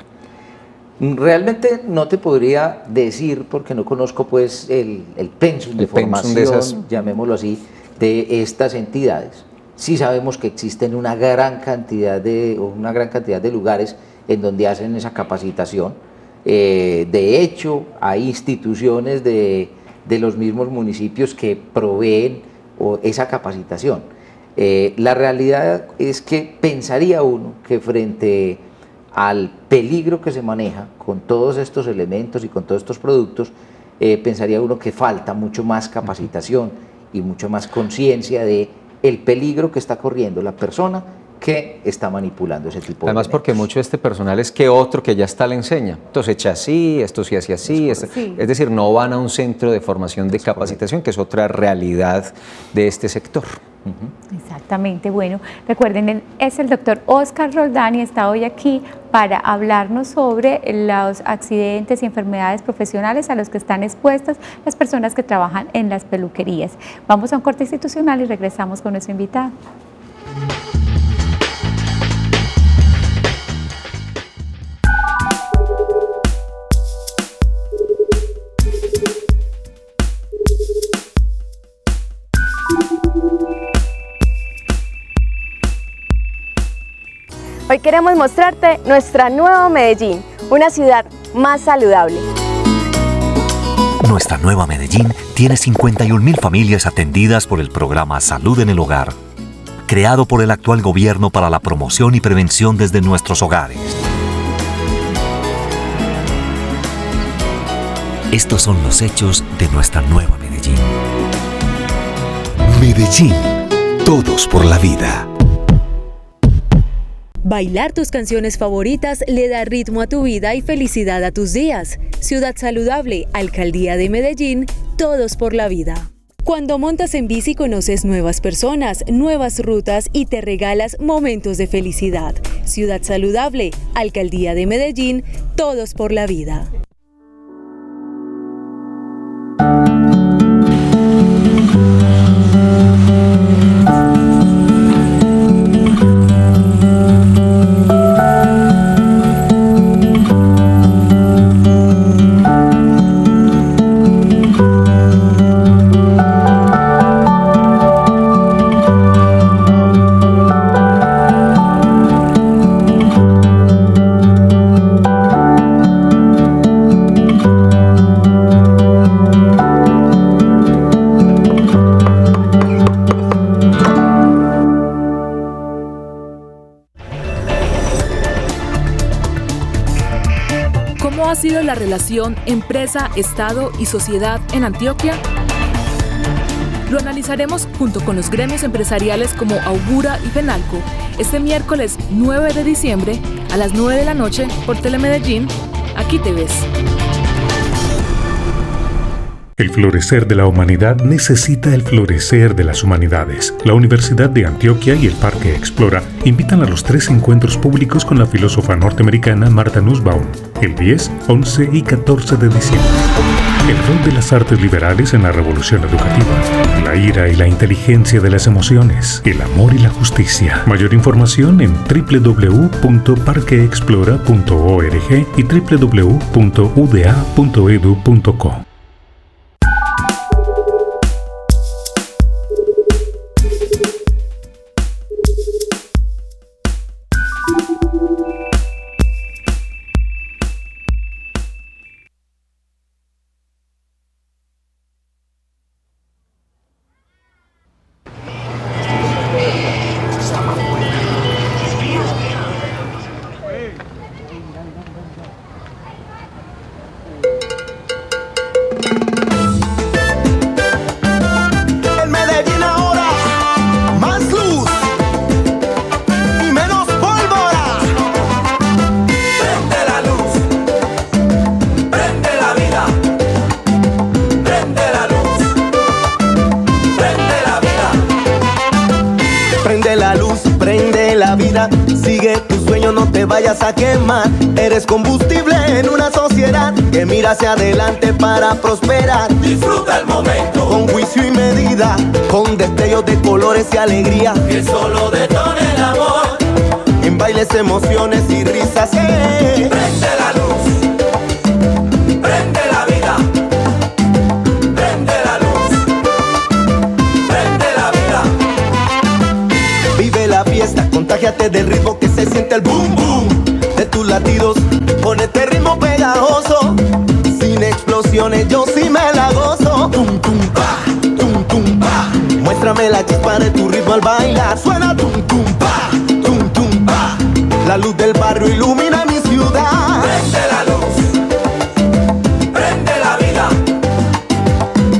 Realmente no te podría decir, porque no conozco pues el pensum de formación, llamémoslo así, de estas entidades. Sí sabemos que existen una gran cantidad de lugares en donde hacen esa capacitación. De hecho, hay instituciones de los mismos municipios que proveen esa capacitación. La realidad es que pensaría uno que frente al peligro que se maneja con todos estos elementos y con todos estos productos, pensaría uno que falta mucho más capacitación y mucho más conciencia de el peligro que está corriendo la persona que está manipulando ese tipo de elementos. Porque mucho de este personal es que otro que ya está le enseña. Entonces echa así, esto se hace así. Es decir, no van a un centro de formación de capacitación, que es otra realidad de este sector. Exactamente. Bueno, recuerden, es el doctor Oscar Roldán y está hoy aquí para hablarnos sobre los accidentes y enfermedades profesionales a los que están expuestas las personas que trabajan en las peluquerías. Vamos a un corte institucional y regresamos con nuestro invitado. Hoy queremos mostrarte nuestra nueva Medellín, una ciudad más saludable. Nuestra nueva Medellín tiene 51.000 familias atendidas por el programa Salud en el Hogar, creado por el actual gobierno para la promoción y prevención desde nuestros hogares. Estos son los hechos de nuestra nueva Medellín. Medellín, todos por la vida. Bailar tus canciones favoritas le da ritmo a tu vida y felicidad a tus días. Ciudad saludable, Alcaldía de Medellín, todos por la vida. Cuando montas en bici conoces nuevas personas, nuevas rutas y te regalas momentos de felicidad. Ciudad saludable, Alcaldía de Medellín, todos por la vida. ¿Cómo ha sido la relación empresa, Estado y sociedad en Antioquia? Lo analizaremos junto con los gremios empresariales como Augura y Fenalco este miércoles 9 de diciembre a las 9 de la noche por Telemedellín. Aquí te ves. El florecer de la humanidad necesita el florecer de las humanidades. La Universidad de Antioquia y el Parque Explora invitan a los 3 encuentros públicos con la filósofa norteamericana Martha Nussbaum, el 10, 11 y 14 de diciembre. El rol de las artes liberales en la revolución educativa. La ira y la inteligencia de las emociones. El amor y la justicia. Mayor información en www.parqueexplora.org y www.uda.edu.co. Sigue tu sueño, no te vayas a quemar. Eres combustible en una sociedad que mira hacia adelante para prosperar. Disfruta el momento con juicio y medida, con destellos de colores y alegría, que solo detone el amor en bailes, emociones y risas. Prende la luz, prende la vida, prende la luz, prende la vida. Vive la fiesta, contágiate del ritmo que se siente el boom boom de tus latidos, con este ritmo pegajoso, sin explosiones yo sí me la gozo. Tum tum pa, tum tum pa. Muéstrame la chispa de tu ritmo al bailar. Suena tum tum pa, tum tum pa. La luz del barrio ilumina mi ciudad. Prende la luz, prende la vida,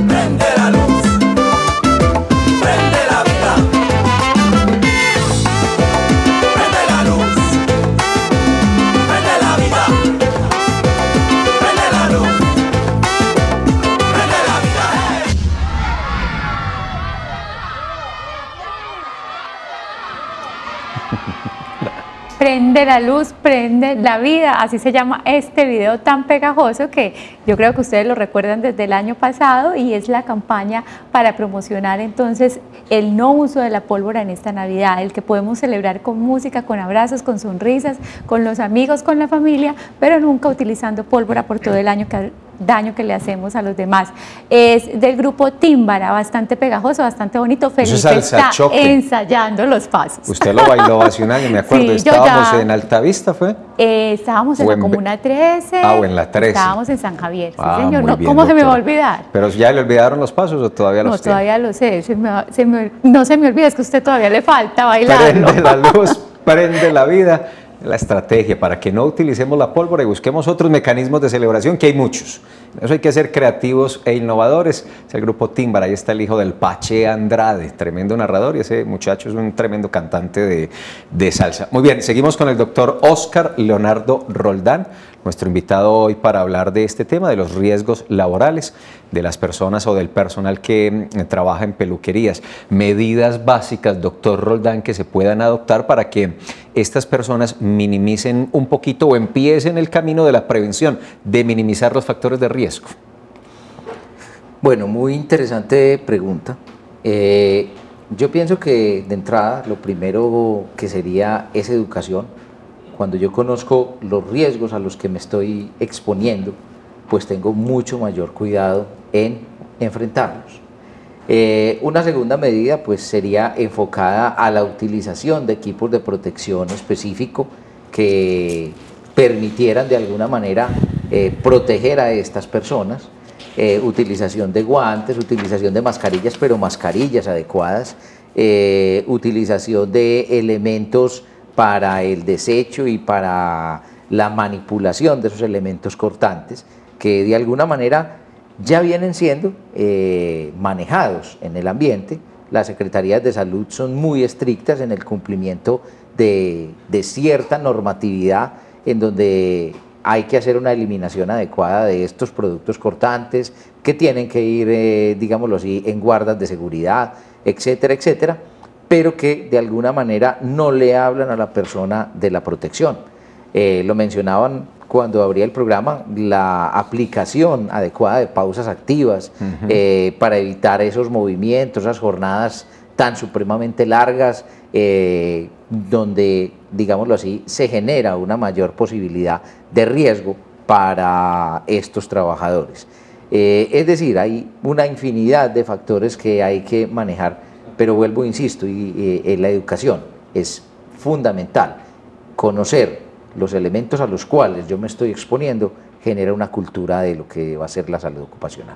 prende la luz, prende la vida. Prende la luz, prende la vida, prende la luz, prende la vida. Prende la luz, prende la vida, así se llama este video tan pegajoso que yo creo que ustedes lo recuerdan desde el año pasado, y es la campaña para promocionar entonces el no uso de la pólvora en esta Navidad, el que podemos celebrar con música, con abrazos, con sonrisas, con los amigos, con la familia, pero nunca utilizando pólvora por todo el daño que le hacemos a los demás. Es del grupo Tímbara, bastante pegajoso, bastante bonito. Felipe está ensayando los pasos. Usted lo bailó hace un año, me acuerdo. Sí, estábamos en Altavista, ¿fue? Estábamos en la Comuna 13. O en la 13. Estábamos en San Javier, sí, señor. No, bien, ¿cómo se me va a olvidar? ¿Pero ya le olvidaron los pasos o todavía los tiene? No, todavía lo sé. No se me olvida, es que a usted todavía le falta bailarlo. Prende la luz, prende la vida. La estrategia para que no utilicemos la pólvora y busquemos otros mecanismos de celebración, que hay muchos. Eso hay que ser creativos e innovadores. Es el grupo Tímbara, ahí está el hijo del Pache Andrade, tremendo narrador, y ese muchacho es un tremendo cantante de salsa. Muy bien, seguimos con el doctor Óscar Leonardo Roldán, nuestro invitado hoy para hablar de este tema, de los riesgos laborales de las personas o del personal que trabaja en peluquerías. Medidas básicas, doctor Roldán, que se puedan adoptar para que estas personas minimicen un poquito o empiecen el camino de la prevención, de minimizar los factores de riesgo. Bueno, muy interesante pregunta. Yo pienso que de entrada lo primero que sería es educación. Cuando yo conozco los riesgos a los que me estoy exponiendo, pues tengo mucho mayor cuidado en enfrentarlos. Una segunda medida pues sería enfocada a la utilización de equipos de protección específico que permitieran de alguna manera proteger a estas personas. Utilización de guantes, utilización de mascarillas, pero mascarillas adecuadas, utilización de elementos para el desecho y para la manipulación de esos elementos cortantes que de alguna manera ya vienen siendo manejados en el ambiente. Las secretarías de salud son muy estrictas en el cumplimiento de cierta normatividad en donde hay que hacer una eliminación adecuada de estos productos cortantes que tienen que ir, digámoslo así, en guardas de seguridad, etcétera, etcétera, pero que de alguna manera no le hablan a la persona de la protección. Lo mencionaban cuando abría el programa, la aplicación adecuada de pausas activas para evitar esos movimientos, esas jornadas tan supremamente largas, donde, digámoslo así, se genera una mayor posibilidad de riesgo para estos trabajadores. Es decir, hay una infinidad de factores que hay que manejar, pero vuelvo, insisto, y la educación es fundamental. Conocer los elementos a los cuales yo me estoy exponiendo genera una cultura de lo que va a ser la salud ocupacional.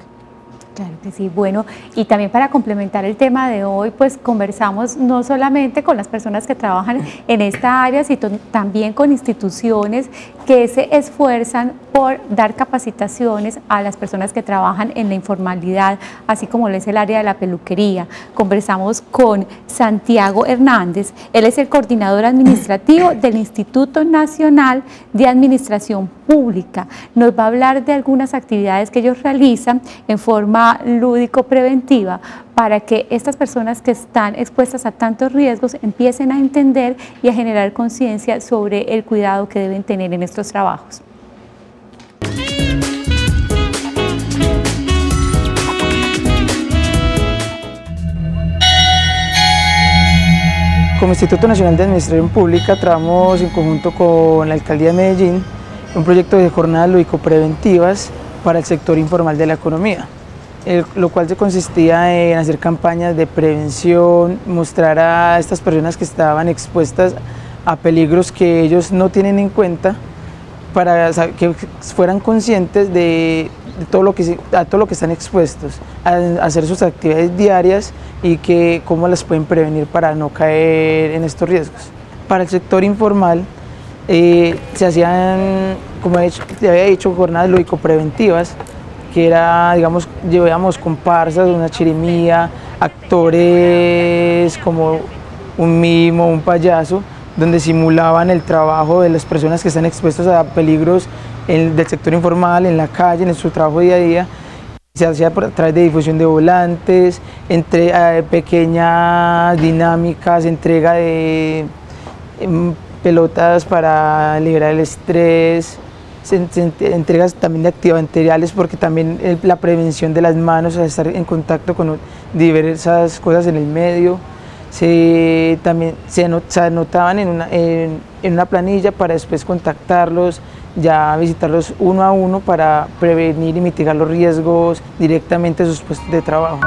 Claro que sí. Bueno, y también para complementar el tema de hoy, pues conversamos no solamente con las personas que trabajan en esta área, sino también con instituciones que se esfuerzan por dar capacitaciones a las personas que trabajan en la informalidad, así como lo es el área de la peluquería. Conversamos con Santiago Hernández, él es el coordinador administrativo del Instituto Nacional de Administración Pública. Nos va a hablar de algunas actividades que ellos realizan en forma lúdico-preventiva para que estas personas que están expuestas a tantos riesgos empiecen a entender y a generar conciencia sobre el cuidado que deben tener en estos trabajos. Como Instituto Nacional de Administración Pública trabajamos en conjunto con la Alcaldía de Medellín un proyecto de jornadas lúdico-preventivas para el sector informal de la economía, lo cual se consistía en hacer campañas de prevención, mostrar a estas personas que estaban expuestas a peligros que ellos no tienen en cuenta, para que fueran conscientes de todo lo que están expuestos, a hacer sus actividades diarias y cómo las pueden prevenir para no caer en estos riesgos. Para el sector informal se hacían, como te había dicho, jornadas lúdico-preventivas, que era, digamos, llevábamos comparsas, una chirimía, actores como un mimo, un payaso, donde simulaban el trabajo de las personas que están expuestas a peligros del sector informal, en la calle, en su trabajo día a día. Se hacía a través de difusión de volantes, pequeñas dinámicas, entrega de pelotas para liberar el estrés, entregas también de antibacteriales, porque también la prevención de las manos, al estar en contacto con diversas cosas en el medio. También se anotaban en una planilla para después contactarlos, ya visitarlos uno a uno para prevenir y mitigar los riesgos directamente a sus puestos de trabajo.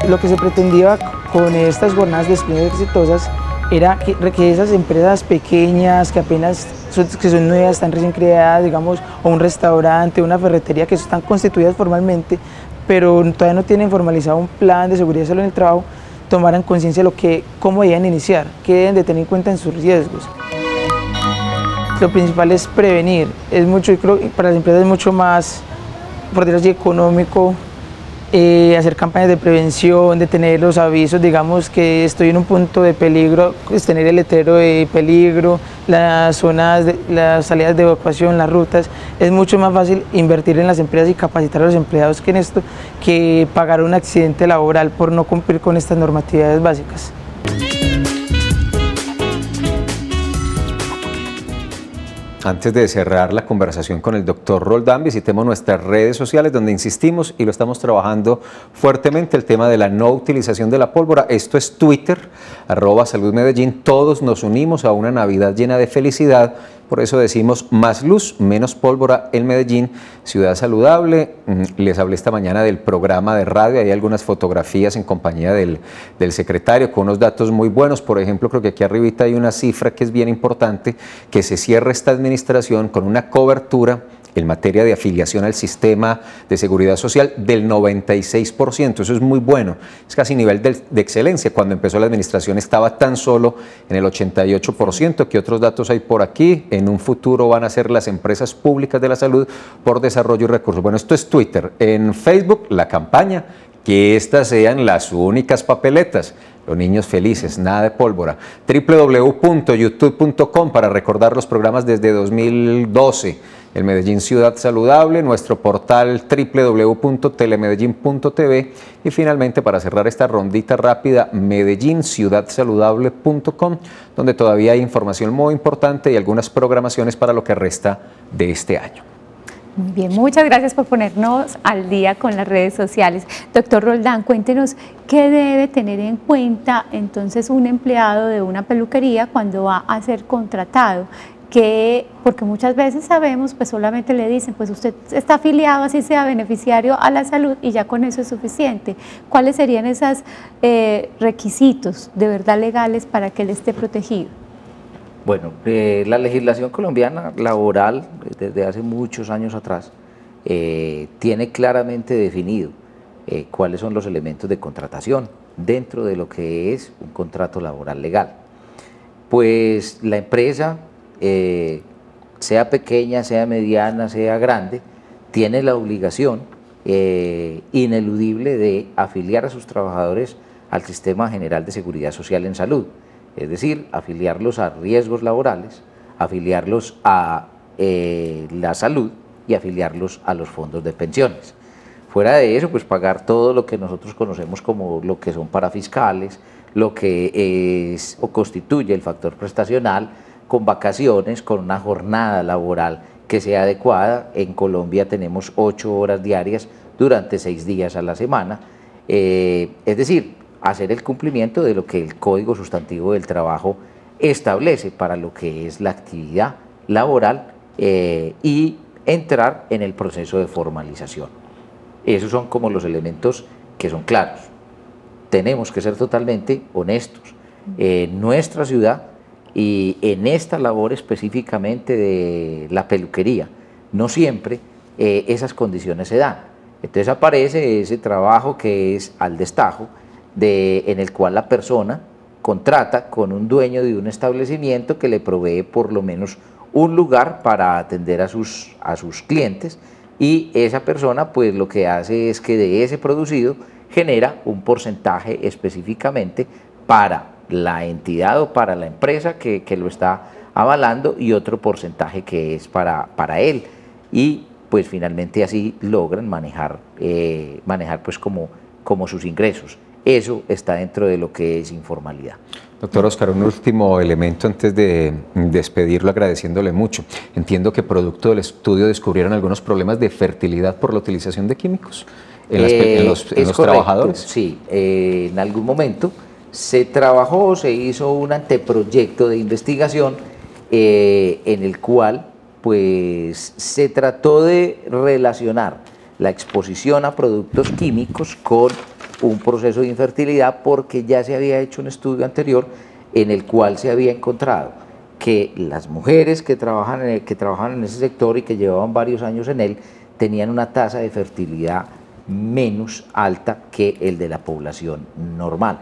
Lo que se pretendía con estas jornadas de experiencias exitosas era que esas empresas pequeñas, que apenas son nuevas, están recién creadas, digamos, o un restaurante, una ferretería, que están constituidas formalmente, pero todavía no tienen formalizado un plan de seguridad y salud en el trabajo, tomaran conciencia de cómo deben iniciar, qué deben de tener en cuenta en sus riesgos. Lo principal es prevenir, yo creo que para las empresas es mucho más, por decirlo así, económico, hacer campañas de prevención, de tener los avisos, digamos que estoy en un punto de peligro, pues tener el letrero de peligro, las zonas, las salidas de evacuación, las rutas. Es mucho más fácil invertir en las empresas y capacitar a los empleados que en esto, que pagar un accidente laboral por no cumplir con estas normatividades básicas. Antes de cerrar la conversación con el doctor Roldán, visitemos nuestras redes sociales donde insistimos y lo estamos trabajando fuertemente, el tema de la no utilización de la pólvora. Esto es Twitter, @saludmedellín. Todos nos unimos a una Navidad llena de felicidad. Por eso decimos más luz, menos pólvora en Medellín, ciudad saludable. Les hablé esta mañana del programa de radio, hay algunas fotografías en compañía del secretario con unos datos muy buenos. Por ejemplo, creo que aquí arribita hay una cifra que es bien importante, que se cierra esta administración con una cobertura en materia de afiliación al sistema de seguridad social del 96%, eso es muy bueno, es casi nivel de excelencia. Cuando empezó la administración estaba tan solo en el 88%, ¿qué otros datos hay por aquí? En un futuro van a ser las empresas públicas de la salud por desarrollo y recursos. Bueno, esto es Twitter. En Facebook, la campaña, que estas sean las únicas papeletas. Los niños felices, nada de pólvora. www.youtube.com para recordar los programas desde 2012. el Medellín Ciudad Saludable, nuestro portal www.telemedellin.tv y finalmente, para cerrar esta rondita rápida, medellinciudadsaludable.com, donde todavía hay información muy importante y algunas programaciones para lo que resta de este año. Muy bien, muchas gracias por ponernos al día con las redes sociales. Doctor Roldán, cuéntenos qué debe tener en cuenta entonces un empleado de una peluquería cuando va a ser contratado, porque muchas veces sabemos, pues solamente le dicen, pues usted está afiliado, así sea beneficiario a la salud y ya con eso es suficiente. ¿Cuáles serían esos requisitos de verdad legales para que él esté protegido? Bueno, la legislación colombiana laboral, desde hace muchos años atrás, tiene claramente definido cuáles son los elementos de contratación dentro de lo que es un contrato laboral legal. Pues la empresa, sea pequeña, sea mediana, sea grande, tiene la obligación ineludible de afiliar a sus trabajadores al Sistema General de Seguridad Social en Salud. Es decir, afiliarlos a riesgos laborales, afiliarlos a la salud y afiliarlos a los fondos de pensiones. Fuera de eso, pues pagar todo lo que nosotros conocemos como lo que son parafiscales, lo que es o constituye el factor prestacional, con vacaciones, con una jornada laboral que sea adecuada. En Colombia tenemos 8 horas diarias durante 6 días a la semana, es decir, hacer el cumplimiento de lo que el Código Sustantivo del Trabajo establece para lo que es la actividad laboral y entrar en el proceso de formalización. Esos son como los elementos que son claros. Tenemos que ser totalmente honestos. En nuestra ciudad y en esta labor específicamente de la peluquería, no siempre esas condiciones se dan. Entonces aparece ese trabajo que es al destajo, en el cual la persona contrata con un dueño de un establecimiento que le provee por lo menos un lugar para atender a sus clientes, y esa persona pues lo que hace es que de ese producido genera un porcentaje específicamente para la entidad o para la empresa que lo está avalando, y otro porcentaje que es para él, y pues finalmente así logran manejar pues como sus ingresos. Eso está dentro de lo que es informalidad. Doctor Oscar, un último elemento antes de despedirlo, agradeciéndole mucho. Entiendo que producto del estudio descubrieron algunos problemas de fertilidad por la utilización de químicos en los trabajadores. Sí, en algún momento se hizo un anteproyecto de investigación en el cual pues se trató de relacionar la exposición a productos químicos con un proceso de infertilidad, porque ya se había hecho un estudio anterior en el cual se había encontrado que las mujeres que trabajaban en ese sector y que llevaban varios años en él tenían una tasa de fertilidad menos alta que el de la población normal.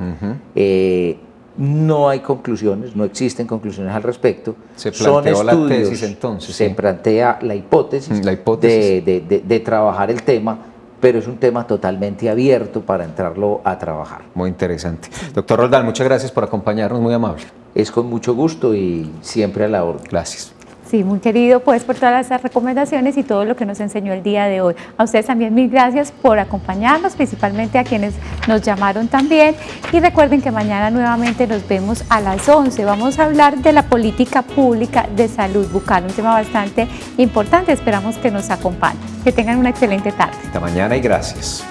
No hay conclusiones, no existen conclusiones al respecto. Se planteó la tesis entonces. Se plantea la hipótesis, de trabajar el tema, pero es un tema totalmente abierto para entrarlo a trabajar. Muy interesante. Doctor Roldán, muchas gracias por acompañarnos, muy amable. Es con mucho gusto y siempre a la orden. Gracias. Sí, muy querido, pues por todas las recomendaciones y todo lo que nos enseñó el día de hoy. A ustedes también mil gracias por acompañarnos, principalmente a quienes nos llamaron también. Y recuerden que mañana nuevamente nos vemos a las 11. Vamos a hablar de la política pública de salud bucal, un tema bastante importante. Esperamos que nos acompañen. Que tengan una excelente tarde. Hasta mañana y gracias.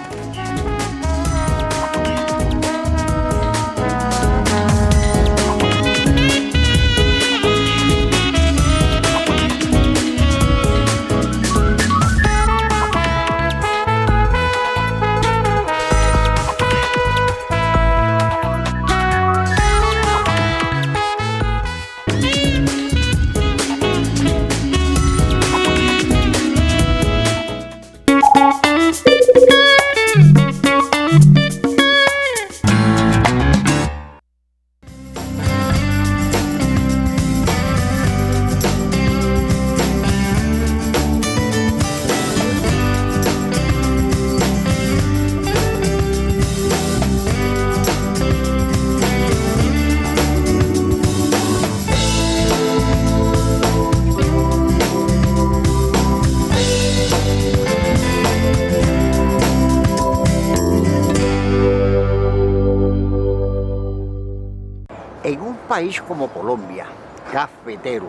país como Colombia, cafetero,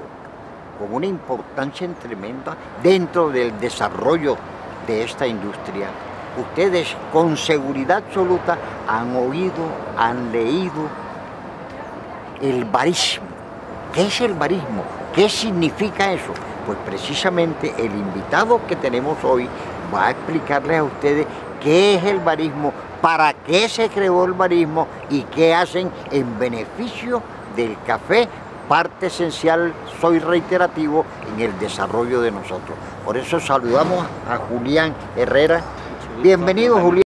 con una importancia tremenda dentro del desarrollo de esta industria, ustedes con seguridad absoluta han oído, han leído el barismo. ¿Qué es el barismo? ¿Qué significa eso? Pues precisamente el invitado que tenemos hoy va a explicarles a ustedes qué es el barismo, para qué se creó el barismo y qué hacen en beneficio del café, parte esencial, soy reiterativo, en el desarrollo de nosotros. Por eso saludamos a Julián Herrera. Bienvenido, Julián.